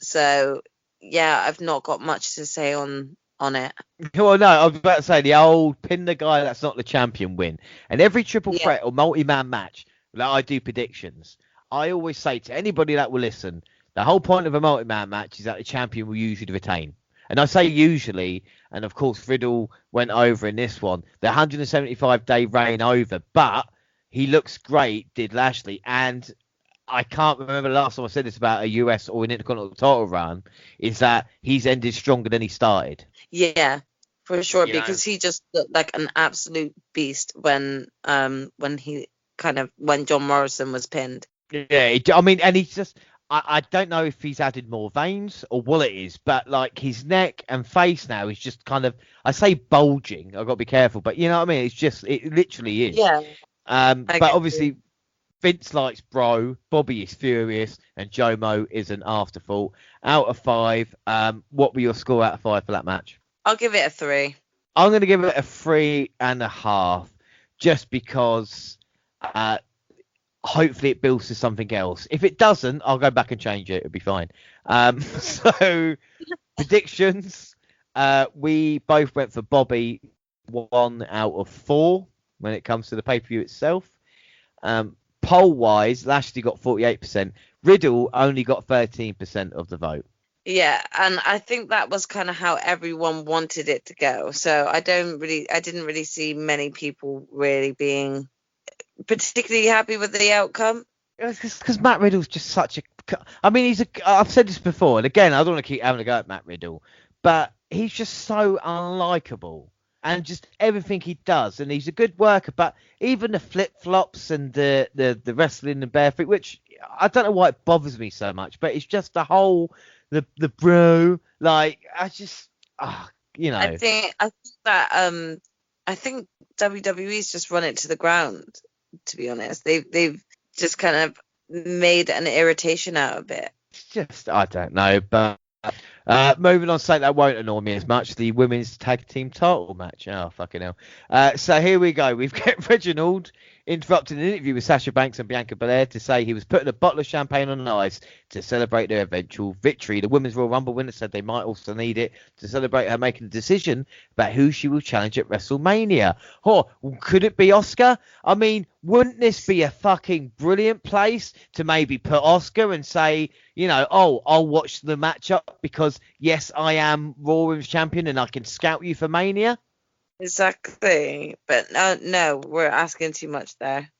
So yeah, I've not got much to say on it. Well, no, I was about to say the old pin the guy that's not the champion win. And every triple threat or multi-man match, like I do predictions, I always say to anybody that will listen, the whole point of a multi-man match is that the champion will usually retain. And I say usually, and of course Riddle went over in this one, the 175-day reign over, but he looks great, did Lashley, and I can't remember the last time I said this about a US or an Intercontinental title run, is that he's ended stronger than he started. Yeah, for sure, because he just looked like an absolute beast when John Morrison was pinned. Yeah, I mean, and he's just, I don't know if he's added more veins or what it is, but like his neck and face now is just kind of, I say bulging, I've got to be careful, but you know what I mean? It's just, it literally is. Yeah. But obviously, Vince likes bro, Bobby is furious, and Jomo is an afterthought. Out of 5, what were your score out of 5 for that match? I'll give it a 3. I'm going to give it a 3.5, just because hopefully it builds to something else. If it doesn't, I'll go back and change it. It'll be fine. So predictions. We both went for Bobby 1 out of 4 when it comes to the pay-per-view itself. Poll-wise, Lashley got 48%. Riddle only got 13% of the vote. Yeah, and I think that was kind of how everyone wanted it to go. So I didn't really see many people really being particularly happy with the outcome. Because Matt Riddle's just such a... I mean, I've said this before, and again, I don't want to keep having a go at Matt Riddle, but he's just so unlikable. And just everything he does, and he's a good worker, but even the flip-flops and the wrestling and barefoot, which I don't know why it bothers me so much, but it's just the whole, the bro, like, I just, you know. I think WWE's just run it to the ground, to be honest. They've just kind of made an irritation out of it. It's just, I don't know, but... moving on, something that won't annoy me as much, the women's tag team title match. Oh, fucking hell. So here we go. We've got Reginald interrupting an interview with Sasha Banks and Bianca Belair to say he was putting a bottle of champagne on ice to celebrate their eventual victory. The Women's Royal Rumble winner said they might also need it to celebrate her making a decision about who she will challenge at WrestleMania. Oh, could it be Asuka? I mean, wouldn't this be a fucking brilliant place to maybe put Asuka and say, you know, oh, I'll watch the matchup because, yes, I am Raw Women's Champion and I can scout you for Mania? Exactly. But no, we're asking too much there.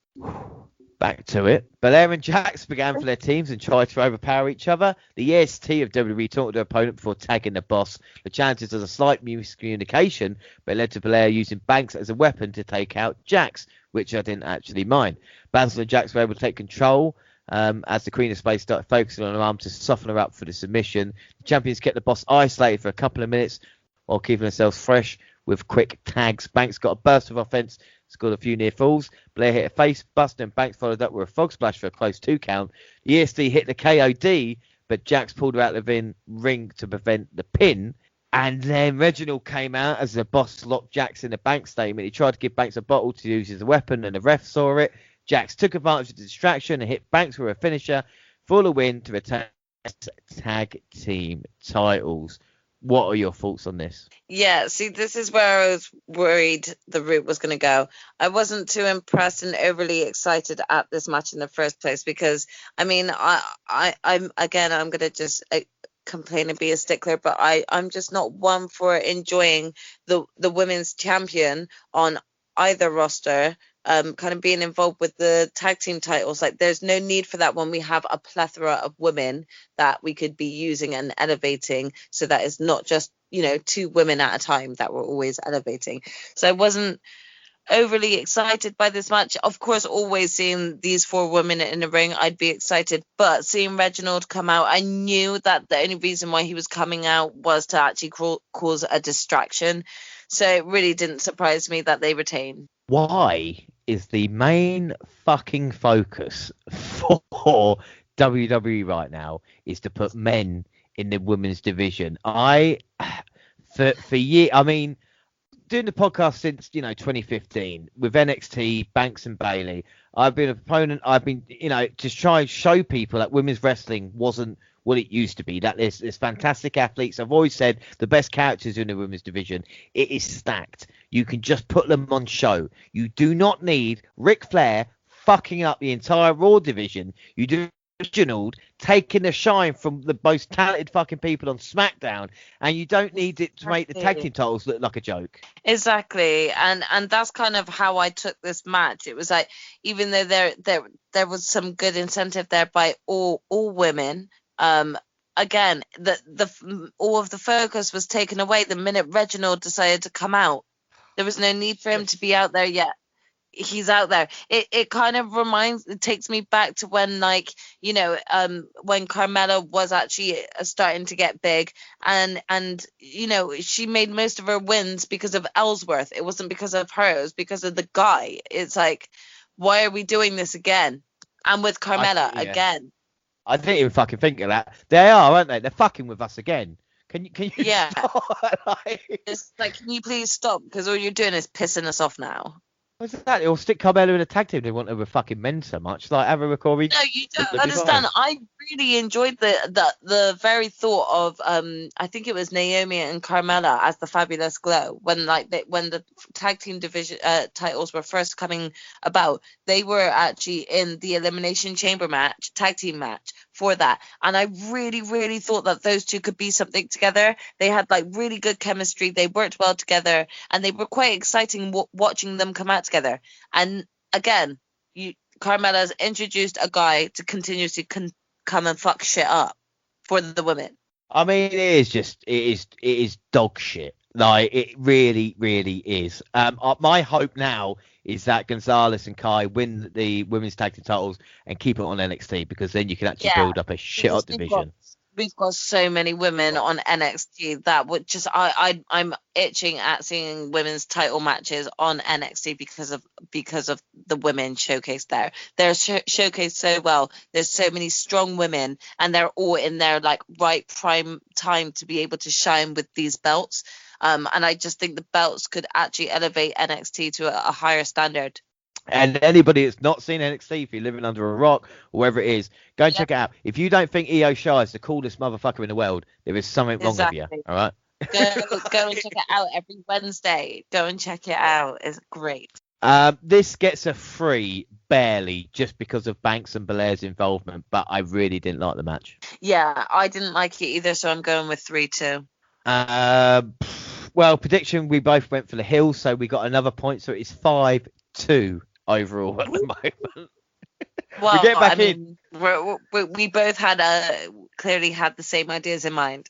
Back to it. Belair and Jax began for their teams and tried to overpower each other. The EST of WWE taunted their opponent before tagging the boss. The chances was a slight miscommunication, but it led to Belair using Banks as a weapon to take out Jax, which I didn't actually mind. Baszler and Jax were able to take control as the Queen of Space started focusing on her arm to soften her up for the submission. The champions kept the boss isolated for a couple of minutes while keeping themselves fresh with quick tags. Banks got a burst of offense, scored a few near falls. Blair hit a face buster and Banks followed up with a frog splash for a close 2 count. The ESD hit the KOD, but Jax pulled her out of the ring to prevent the pin. And then Reginald came out as the boss locked Jax in a Banks statement. He tried to give Banks a bottle to use as a weapon, and the ref saw it. Jax took advantage of the distraction and hit Banks with a finisher for the win to retain tag team titles. What are your thoughts on this? Yeah, see, this is where I was worried the route was going to go. I wasn't too impressed and overly excited at this match in the first place because, I mean, I'm going to just complain and be a stickler, but I'm just not one for enjoying the women's champion on either roster kind of being involved with the tag team titles. Like, there's no need for that when we have a plethora of women that we could be using and elevating, so that it's not just, you know, 2 women at a time that we're always elevating. So I wasn't overly excited by this match. Of course, always seeing these 4 women in the ring, I'd be excited, but seeing Reginald come out, I knew that the only reason why he was coming out was to actually cause a distraction. So it really didn't surprise me that they retained. Why is the main fucking focus for WWE right now is to put men in the women's division? For years, I mean, doing the podcast since, 2015 with NXT, Banks and Bayley, I've been a proponent. I've been, to try and show people that women's wrestling wasn't what it used to be, that there's fantastic athletes. I've always said the best characters in the women's division. It is stacked. You can just put them on show. You do not need Ric Flair fucking up the entire Raw division. You do Reginald taking the shine from the most talented fucking people on SmackDown, and you don't need it to make the tag team titles look like a joke. Exactly, and that's kind of how I took this match. It was like, even though there was some good incentive there by all women, again, all of the focus was taken away the minute Reginald decided to come out. There was no need for him to be out there yet. He's out there. It kind of takes me back to when, when Carmella was actually starting to get big, and she made most of her wins because of Ellsworth. It wasn't because of her. It was because of the guy. It's like, why are we doing this again? And with Carmella again. I didn't even fucking think of that. They are, aren't they? They're fucking with us again. Can you stop? It's like, can you please stop? Because all you're doing is pissing us off now. What's that? Or stick Carmella in a tag team. They want her with fucking men so much. Like, have a recording. No, you don't understand. I really enjoyed the very thought of I think it was Naomi and Carmella as the Fabulous Glow when when the tag team division titles were first coming about. They were actually in the Elimination Chamber tag team match for that, and I really, really thought that those two could be something together. They had like really good chemistry. They worked well together, and they were quite exciting watching them come out together. And again, Carmella's introduced a guy to continuously come and fuck shit up for the women. I mean, it is dog shit. Like, it really, really is. My hope now is that Gonzalez and Kai win the women's tag team titles and keep it on NXT, because then you can actually build up a shit hot division. We've got so many women on NXT that would just I'm itching at seeing women's title matches on NXT because of the women showcased there. They're showcased so well. There's so many strong women, and they're all in their like right prime time to be able to shine with these belts. And I just think the belts could actually elevate NXT to a higher standard. And anybody that's not seen NXT, if you're living under a rock or wherever it is, go and check it out. If you don't think Io Shirai is the coolest motherfucker in the world, there is something wrong with you. All right? Go and check it out every Wednesday. Go and check it out. It's great. This gets a 3, barely, just because of Banks and Belair's involvement, but I really didn't like the match. Yeah, I didn't like it either, so I'm going with 3 too. Well, prediction, we both went for the hill, so we got another point, so it's 5-2 overall at the moment. Well, we get back in. We both clearly had the same ideas in mind.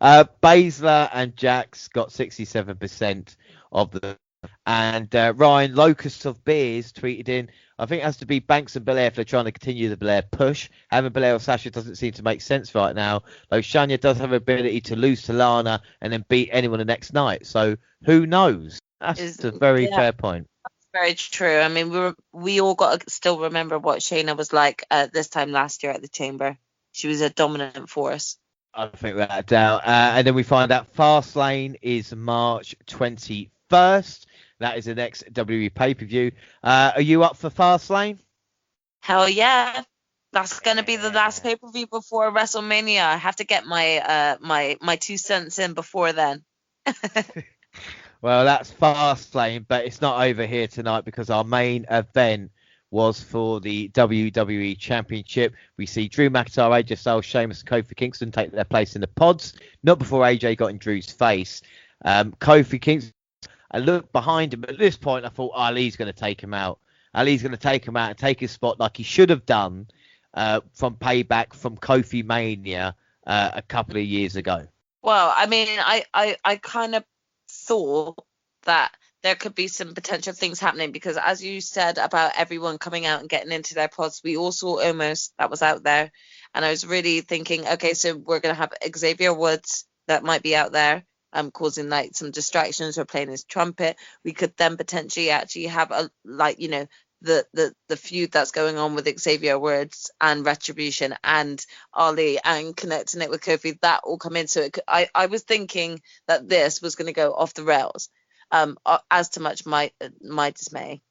Baszler and Jax got 67% of the, and Ryan Locust of Beers tweeted in, I think it has to be Banks and Belair if they're trying to continue the Belair push. Having Belair or Sasha doesn't seem to make sense right now. Though Shania does have the ability to lose to Lana and then beat anyone the next night. So who knows? That's a very fair point. That's very true. I mean, we all got to still remember what Shayna was like this time last year at the Chamber. She was a dominant force. I think without a doubt. And then we find out Fastlane is March 21st. That is the next WWE pay-per-view. Are you up for Fastlane? Hell yeah. That's going to be the last pay-per-view before WrestleMania. I have to get my my 2 cents in before then. Well, that's Fastlane, but it's not over here tonight because our main event was for the WWE Championship. We see Drew McIntyre, AJ Styles, Sheamus, and Kofi Kingston take their place in the pods. Not before AJ got in Drew's face. Kofi Kingston, I looked behind him. At this point, I thought Ali's going to take him out. Ali's going to take him out and take his spot like he should have done from Payback from Kofi Mania a couple of years ago. Well, I mean, I kind of thought that there could be some potential things happening because, as you said about everyone coming out and getting into their pods, we all saw Omos that was out there. And I was really thinking, okay, so we're going to have Xavier Woods that might be out there. Causing like some distractions or playing his trumpet. We could then potentially actually have the feud that's going on with Xavier Woods and Retribution and Ali and connecting it with Kofi, that all come in. So I was thinking that this was going to go off the rails. As to much my dismay,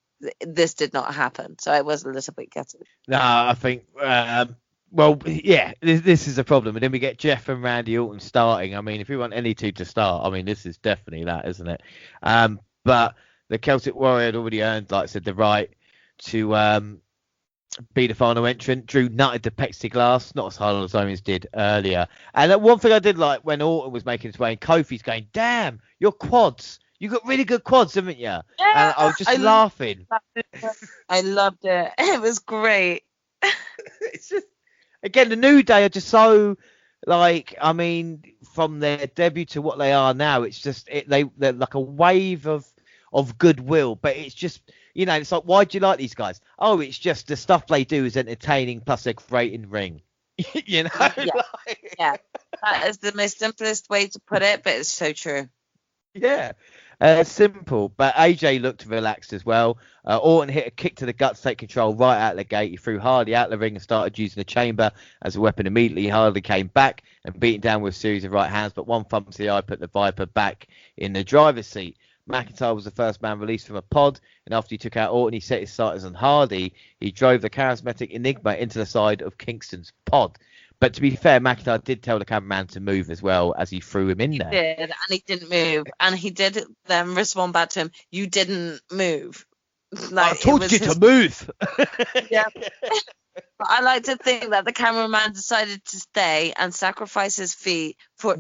this did not happen. So I was a little bit gutted. No, I think well, yeah, this is a problem. And then we get Jeff and Randy Orton starting. I mean, if we want any two to start, I mean, this is definitely that, isn't it? But the Celtic Warrior had already earned, like I said, the right to be the final entrant. Drew nutted the plexiglass, not as hard as Owens did earlier. And one thing I did like when Orton was making his way and Kofi's going, damn, your quads. You got really good quads, haven't you? Yeah, and I was just laughing. I loved it. It was great. It's just, again, the New Day are just so, like, I mean, from their debut to what they are now, it's just, they're like a wave of goodwill. But it's just, you know, it's like, why do you like these guys? Oh, it's just the stuff they do is entertaining, plus they're great in ring. You know? Yeah. That is the most simplest way to put it, but it's so true. Yeah. Simple, but AJ looked relaxed as well. Orton hit a kick to the gut to take control right out of the gate. He threw Hardy out of the ring and started using the chamber as a weapon immediately. Hardy came back and beat him down with a series of right hands, but one thump to the eye put the Viper back in the driver's seat. McIntyre was the first man released from a pod, and after he took out Orton, he set his sights on Hardy. He drove the charismatic Enigma into the side of Kingston's pod. But to be fair, McIntyre did tell the cameraman to move as well as he threw him in there. He did, and he didn't move. And he did then respond back to him, "You didn't move." Like, I told you to move. Yeah. But I like to think that the cameraman decided to stay and sacrifice his feet so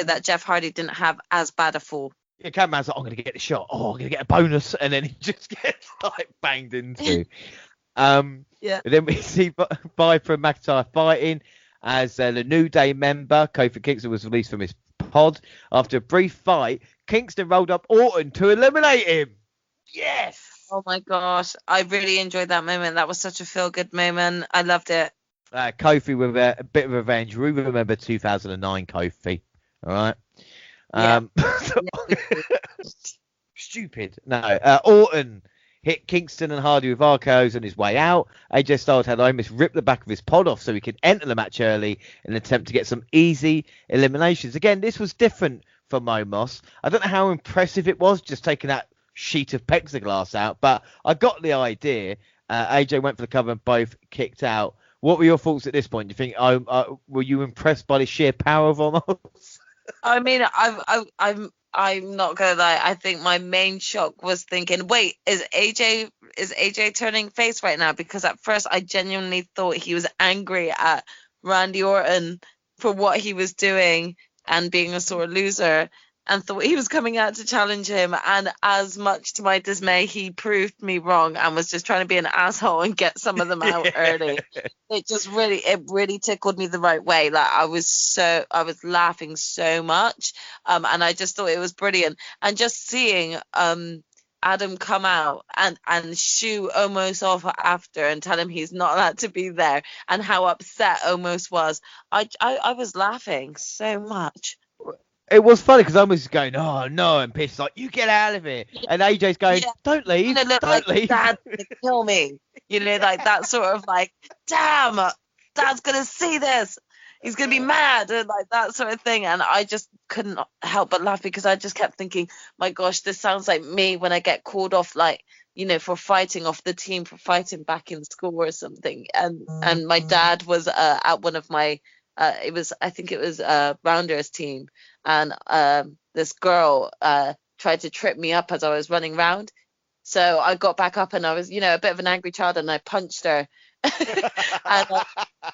that Jeff Hardy didn't have as bad a fall. The cameraman's like, I'm going to get the shot. Oh, I'm going to get a bonus. And then he just gets like banged into. Yeah. Then we see Viper and McIntyre fighting. As the New Day member, Kofi Kingston was released from his pod. After a brief fight, Kingston rolled up Orton to eliminate him. Yes! Oh my gosh, I really enjoyed that moment. That was such a feel-good moment. I loved it. Kofi with a bit of revenge. We remember 2009 Kofi. All right? Yeah. Stupid. No. Orton hit Kingston and Hardy with RKOs on his way out. AJ Styles had almost ripped the back of his pod off so he could enter the match early in an attempt to get some easy eliminations. Again, this was different for Momos. I don't know how impressive it was just taking that sheet of plexiglass out, but I got the idea. AJ went for the cover and both kicked out. What were your thoughts at this point? Do you think were you impressed by the sheer power of Momos? I mean, I'm not gonna lie. I think my main shock was thinking, wait, is AJ turning face right now? Because at first I genuinely thought he was angry at Randy Orton for what he was doing and being a sore loser, and thought he was coming out to challenge him. And as much to my dismay, he proved me wrong and was just trying to be an asshole and get some of them out early. It really tickled me the right way. Like I was laughing so much, and I just thought it was brilliant. And just seeing Adam come out and shoo Omos off after and tell him he's not allowed to be there, and how upset Omos was, I was laughing so much. It was funny because I was going, oh no, and Pierce like, you get out of it, and AJ's going, don't leave, don't leave. Dad's gonna kill me, like that sort of like, damn, Dad's gonna see this, he's gonna be mad, and like that sort of thing. And I just couldn't help but laugh because I just kept thinking, my gosh, this sounds like me when I get called off, like, for fighting off the team, for fighting back in school or something. And my dad was at one of my I think it was Rounders team, and this girl tried to trip me up as I was running round. So I got back up and I was, a bit of an angry child, and I punched her. And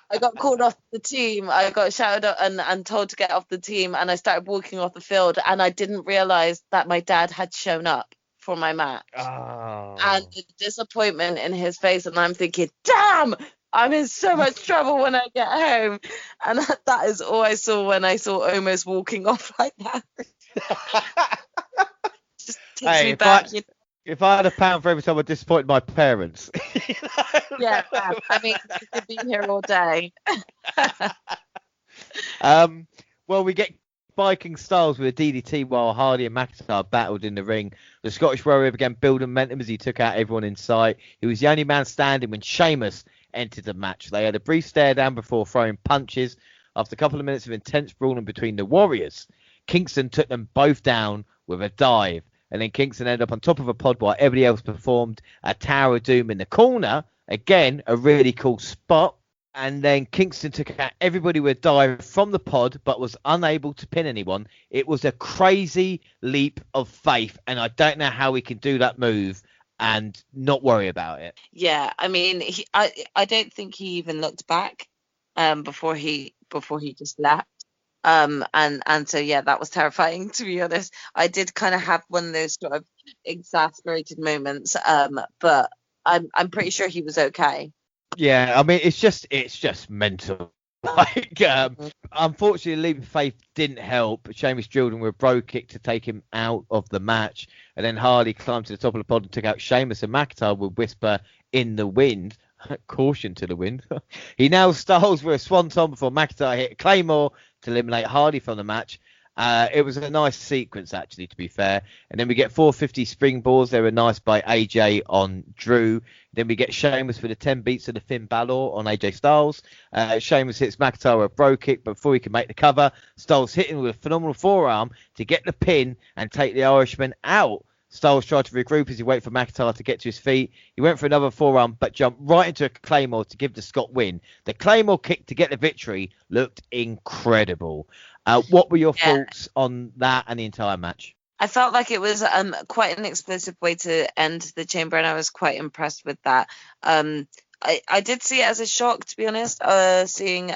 I got called off the team. I got shouted at and told to get off the team, and I started walking off the field, and I didn't realize that my dad had shown up for my match. Oh. And the disappointment in his face, and I'm thinking, damn, I'm in so much trouble when I get home. And that is all I saw when I saw Omos walking off like that. Just takes me back. If I had £1 for every time I disappointed my parents. Yeah, I mean, you could be here all day. Well, we get Viking Styles with a DDT while Hardy and McIntyre battled in the ring. The Scottish Warrior began building momentum as he took out everyone in sight. He was the only man standing when Sheamus entered the match. They had a brief stare down before throwing punches. After a couple of minutes of intense brawling between the Warriors, Kingston took them both down with a dive. And then Kingston ended up on top of a pod while everybody else performed a Tower of Doom in the corner. Again, a really cool spot. And then Kingston took out everybody with a dive from the pod, but was unable to pin anyone. It was a crazy leap of faith, and I don't know how he can do that move and not worry about it. Yeah, I mean, I don't think he even looked back before he just left. And so yeah, that was terrifying, to be honest. I did kind of have one of those sort of exasperated moments, but I'm pretty sure he was okay. Yeah, I mean, it's just mental. Like, unfortunately, leap of faith didn't help. Sheamus drilled him with a bro kick to take him out of the match, and then Hardy climbed to the top of the pod and took out Sheamus, and McIntyre would whisper in the wind, caution to the wind. He nailed Styles with a swanton before McIntyre hit Claymore to eliminate Hardy from the match. It was a nice sequence, actually, to be fair. And then we get 450 springboards. They were nice by AJ on Drew. Then we get Sheamus for the 10 beats of the Finn Balor on AJ Styles. Sheamus hits McIntyre with a bro kick, but before he can make the cover, Styles hit him with a phenomenal forearm to get the pin and take the Irishman out. Styles tried to regroup as he waited for McIntyre to get to his feet. He went for another forearm, but jumped right into a Claymore to give the Scot win. The Claymore kick to get the victory looked incredible. What were your thoughts on that and the entire match? I felt like it was quite an explosive way to end the Chamber, and I was quite impressed with that. I did see it as a shock, to be honest, seeing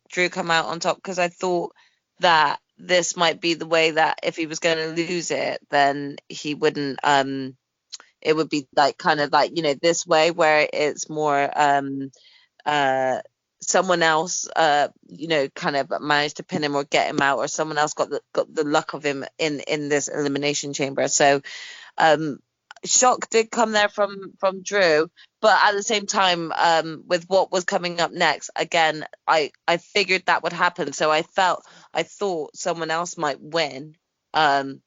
Drew come out on top, because I thought that this might be the way that if he was going to lose it, then he wouldn't. It would be like kind of like, this way where it's more someone else, kind of managed to pin him or get him out, or someone else got the luck of him in this Elimination Chamber. So shock did come there from Drew, but at the same time, with what was coming up next, again, I figured that would happen. So I thought someone else might win, and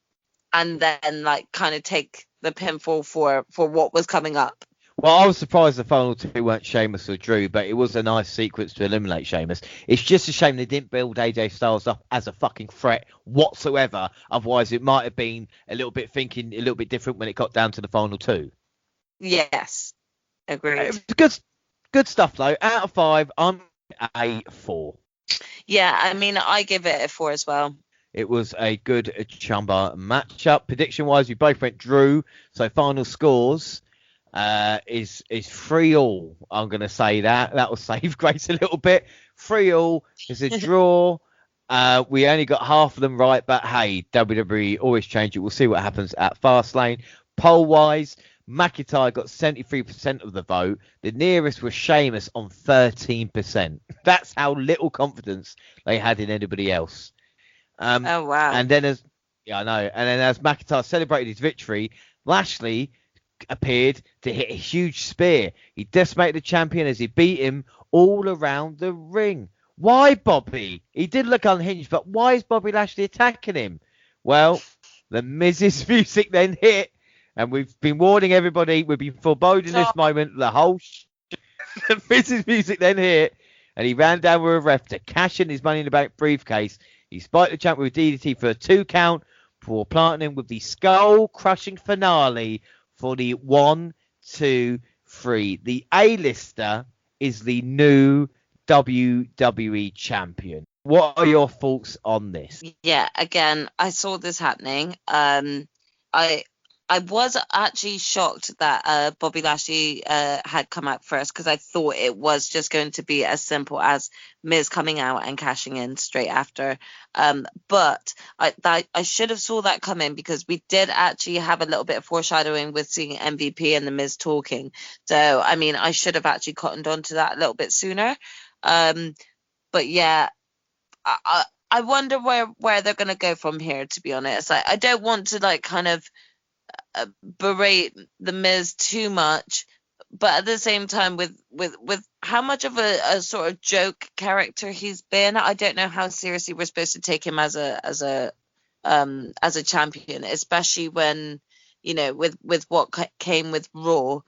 then like kind of take the pinfall for what was coming up. Well, I was surprised the final two weren't Sheamus or Drew, but it was a nice sequence to eliminate Sheamus. It's just a shame they didn't build AJ Styles up as a fucking threat whatsoever. Otherwise, it might have been a little bit different when it got down to the final two. Yes, agreed. Good stuff, though. Out of 5, I'm a 4. Yeah, I mean, I give it a 4 as well. It was a good Chamber matchup. Prediction-wise, we both went Drew. So final scores is 3-all. I'm going to say that will save Grace a little bit. 3-all is a draw. We only got half of them right, but hey, WWE always change it. We'll see what happens at Fastlane. Poll wise, McIntyre got 73% of the vote. The nearest was Sheamus on 13%. That's how little confidence they had in anybody else. Oh wow! And then as McIntyre celebrated his victory, Lashley appeared to hit a huge spear. He decimated the champion as he beat him all around the ring. Why, Bobby? He did look unhinged, but why is Bobby Lashley attacking him? Well, the Miz's music then hit, and we've been warning everybody, we've been foreboding this moment the whole the Miz's music then hit, and he ran down with a ref to cash in his Money in the Bank briefcase. He spiked the champ with DDT for a 2 count before planting him with the skull-crushing finale for the 1, 2, 3. The A-lister is the new WWE champion. What are your thoughts on this? Yeah, again, I saw this happening. I was actually shocked that Bobby Lashley had come out first, because I thought it was just going to be as simple as Miz coming out and cashing in straight after. But I should have saw that coming, because we did actually have a little bit of foreshadowing with seeing MVP and the Miz talking. So, I mean, I should have actually cottoned on to that a little bit sooner. But yeah, I wonder where they're going to go from here, to be honest. I don't want to like kind of berate the Miz too much, but at the same time, with how much of a sort of joke character he's been, I don't know how seriously we're supposed to take him as a champion, especially when, with what came with Raw.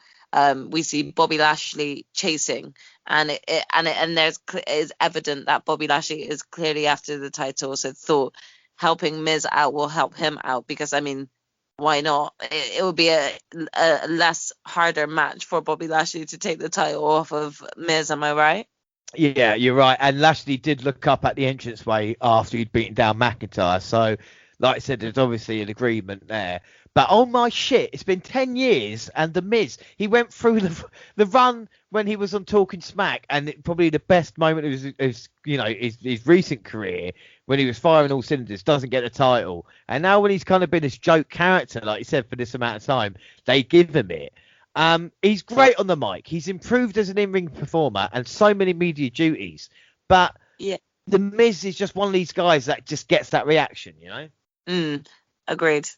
We see Bobby Lashley chasing, and it's evident that Bobby Lashley is clearly after the title. So thought helping Miz out will help him out, because I mean, why not? It would be a less harder match for Bobby Lashley to take the title off of Miz. Am I right? Yeah, you're right. And Lashley did look up at the entranceway after he'd beaten down McIntyre. So, like I said, there's obviously an agreement there. But oh my shit, it's been 10 years, and the Miz, he went through the run when he was on Talking Smack, and probably the best moment of his recent career, when he was firing all cylinders, doesn't get the title. And now when he's kind of been this joke character, like you said, for this amount of time, they give him it. He's great on the mic. He's improved as an in-ring performer and so many media duties. But yeah, the Miz is just one of these guys that just gets that reaction, Agreed.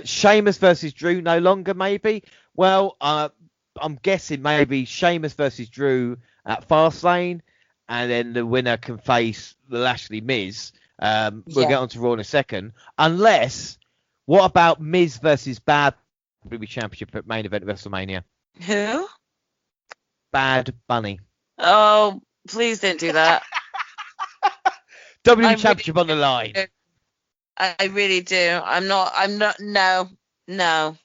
Sheamus versus Drew no longer, maybe. Well, I'm guessing maybe Sheamus versus Drew at Fastlane, and then the winner can face the Lashley Miz We'll get on to Raw in a second. Unless, what about Miz versus Bad WWE Championship at main event of WrestleMania? Who? Bad Bunny. Oh, please don't do that. WWE Championship on the line. I really do. I'm not, no.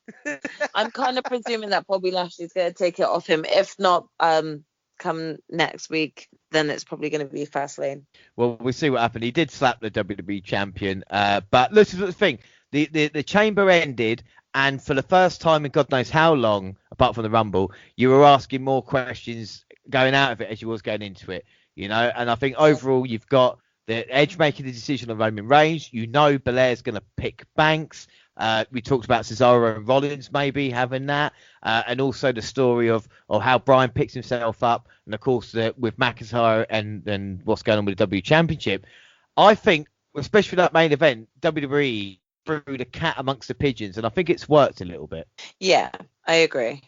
I'm kind of presuming that Bobby Lashley's going to take it off him. If not, come next week, then it's probably going to be Fastlane. Well, we'll see what happened. He did slap the WWE champion. But listen to the thing. The chamber ended, and for the first time in God knows how long, apart from the Rumble, you were asking more questions going out of it as you was going into it. You know, and I think overall you've got the Edge making the decision on Roman Reigns. You know Belair's going to pick Banks. We talked about Cesaro and Rollins maybe having that. And also the story of how Bryan picks himself up. And, of course, with McIntyre and what's going on with the W Championship. I think, especially that main event, WWE threw the cat amongst the pigeons. And I think it's worked a little bit. Yeah, I agree.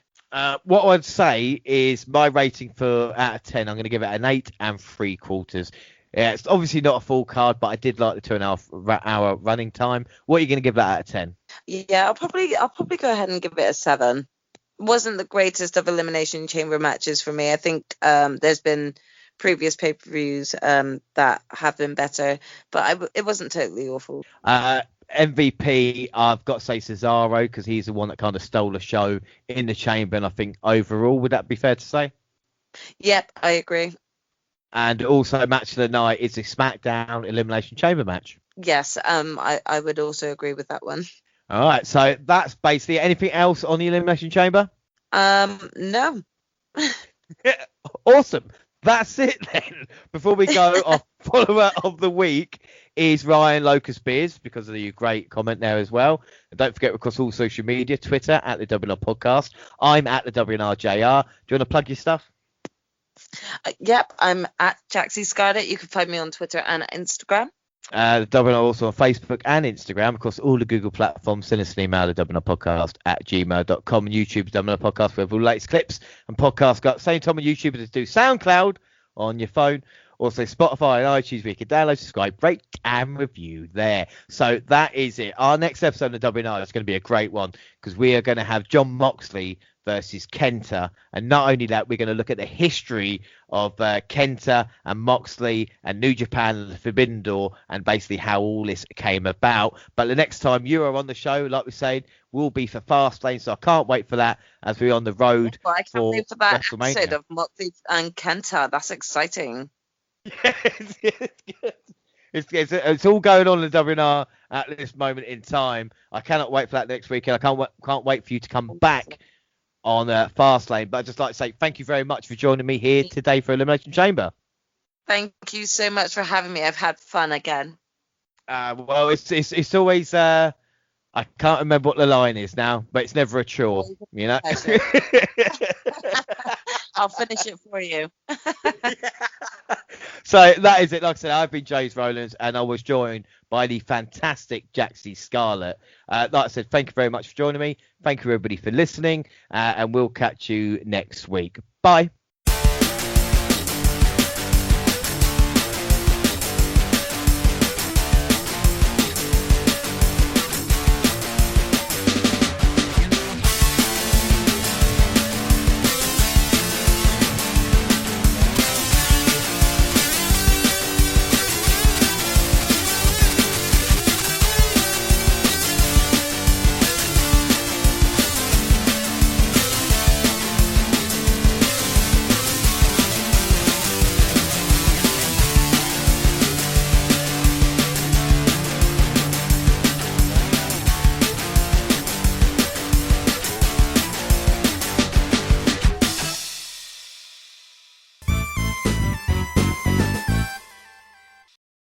What I'd say is my rating for out of 10, I'm going to give it an 8 3/4. Yeah, it's obviously not a full card, but I did like the 2.5 hour running time. What are you going to give that out of 10? Yeah, I'll probably go ahead and give it a 7. Wasn't the greatest of Elimination Chamber matches for me. I think there's been previous pay-per-views that have been better, but it wasn't totally awful. MVP, I've got to say Cesaro, because he's the one that kind of stole the show in the chamber, and I think overall, would that be fair to say? Yep, I agree. And also, match of the night is a SmackDown Elimination Chamber match. Yes, I would also agree with that one. All right, so that's basically anything else on the Elimination Chamber? No. Awesome. That's it then. Before we go, our follower of the week is Ryan Locust Beers, because of your great comment there as well. And don't forget, across all social media, Twitter at the WNR Podcast. I'm at the WNRJR. Do you want to plug your stuff? Yep, I'm at Jaxie Scarlett. You can find me on Twitter and Instagram. The WNR also on Facebook and Instagram. Of course, all the Google platforms. Send us an email to WNRpodcast@gmail.com, and YouTube WNR Podcast, where all the latest clips and podcasts got same time on YouTube as do SoundCloud on your phone. Also Spotify and iTunes, where you can download, subscribe, rate, and review there. So that is it. Our next episode of WNR is going to be a great one, because we are going to have Jon Moxley versus Kenta. And not only that, we're going to look at the history of Kenta and Moxley and New Japan and the Forbidden Door, and basically how all this came about. But the next time you are on the show, like we said, will be for Fastlane. So I can't wait for that as we're on the road. Well, I can't wait for that WrestleMania. episode of Moxley and Kenta. That's exciting. It's all going on in WNR at this moment in time. I cannot wait for that next weekend. I can't wait for you to come back on Fastlane. But I'd just like to say thank you very much for joining me here today for Elimination Chamber. Thank you so much for having me. I've had fun again. Well, it's always I can't remember what the line is now, but it's never a chore, you know. I'll finish it for you. So that is it. Like I said, I've been James Rowlands, and I was joined by the fantastic Jaxie Scarlett. Like I said, thank you very much for joining me. Thank you, everybody, for listening, and we'll catch you next week. Bye.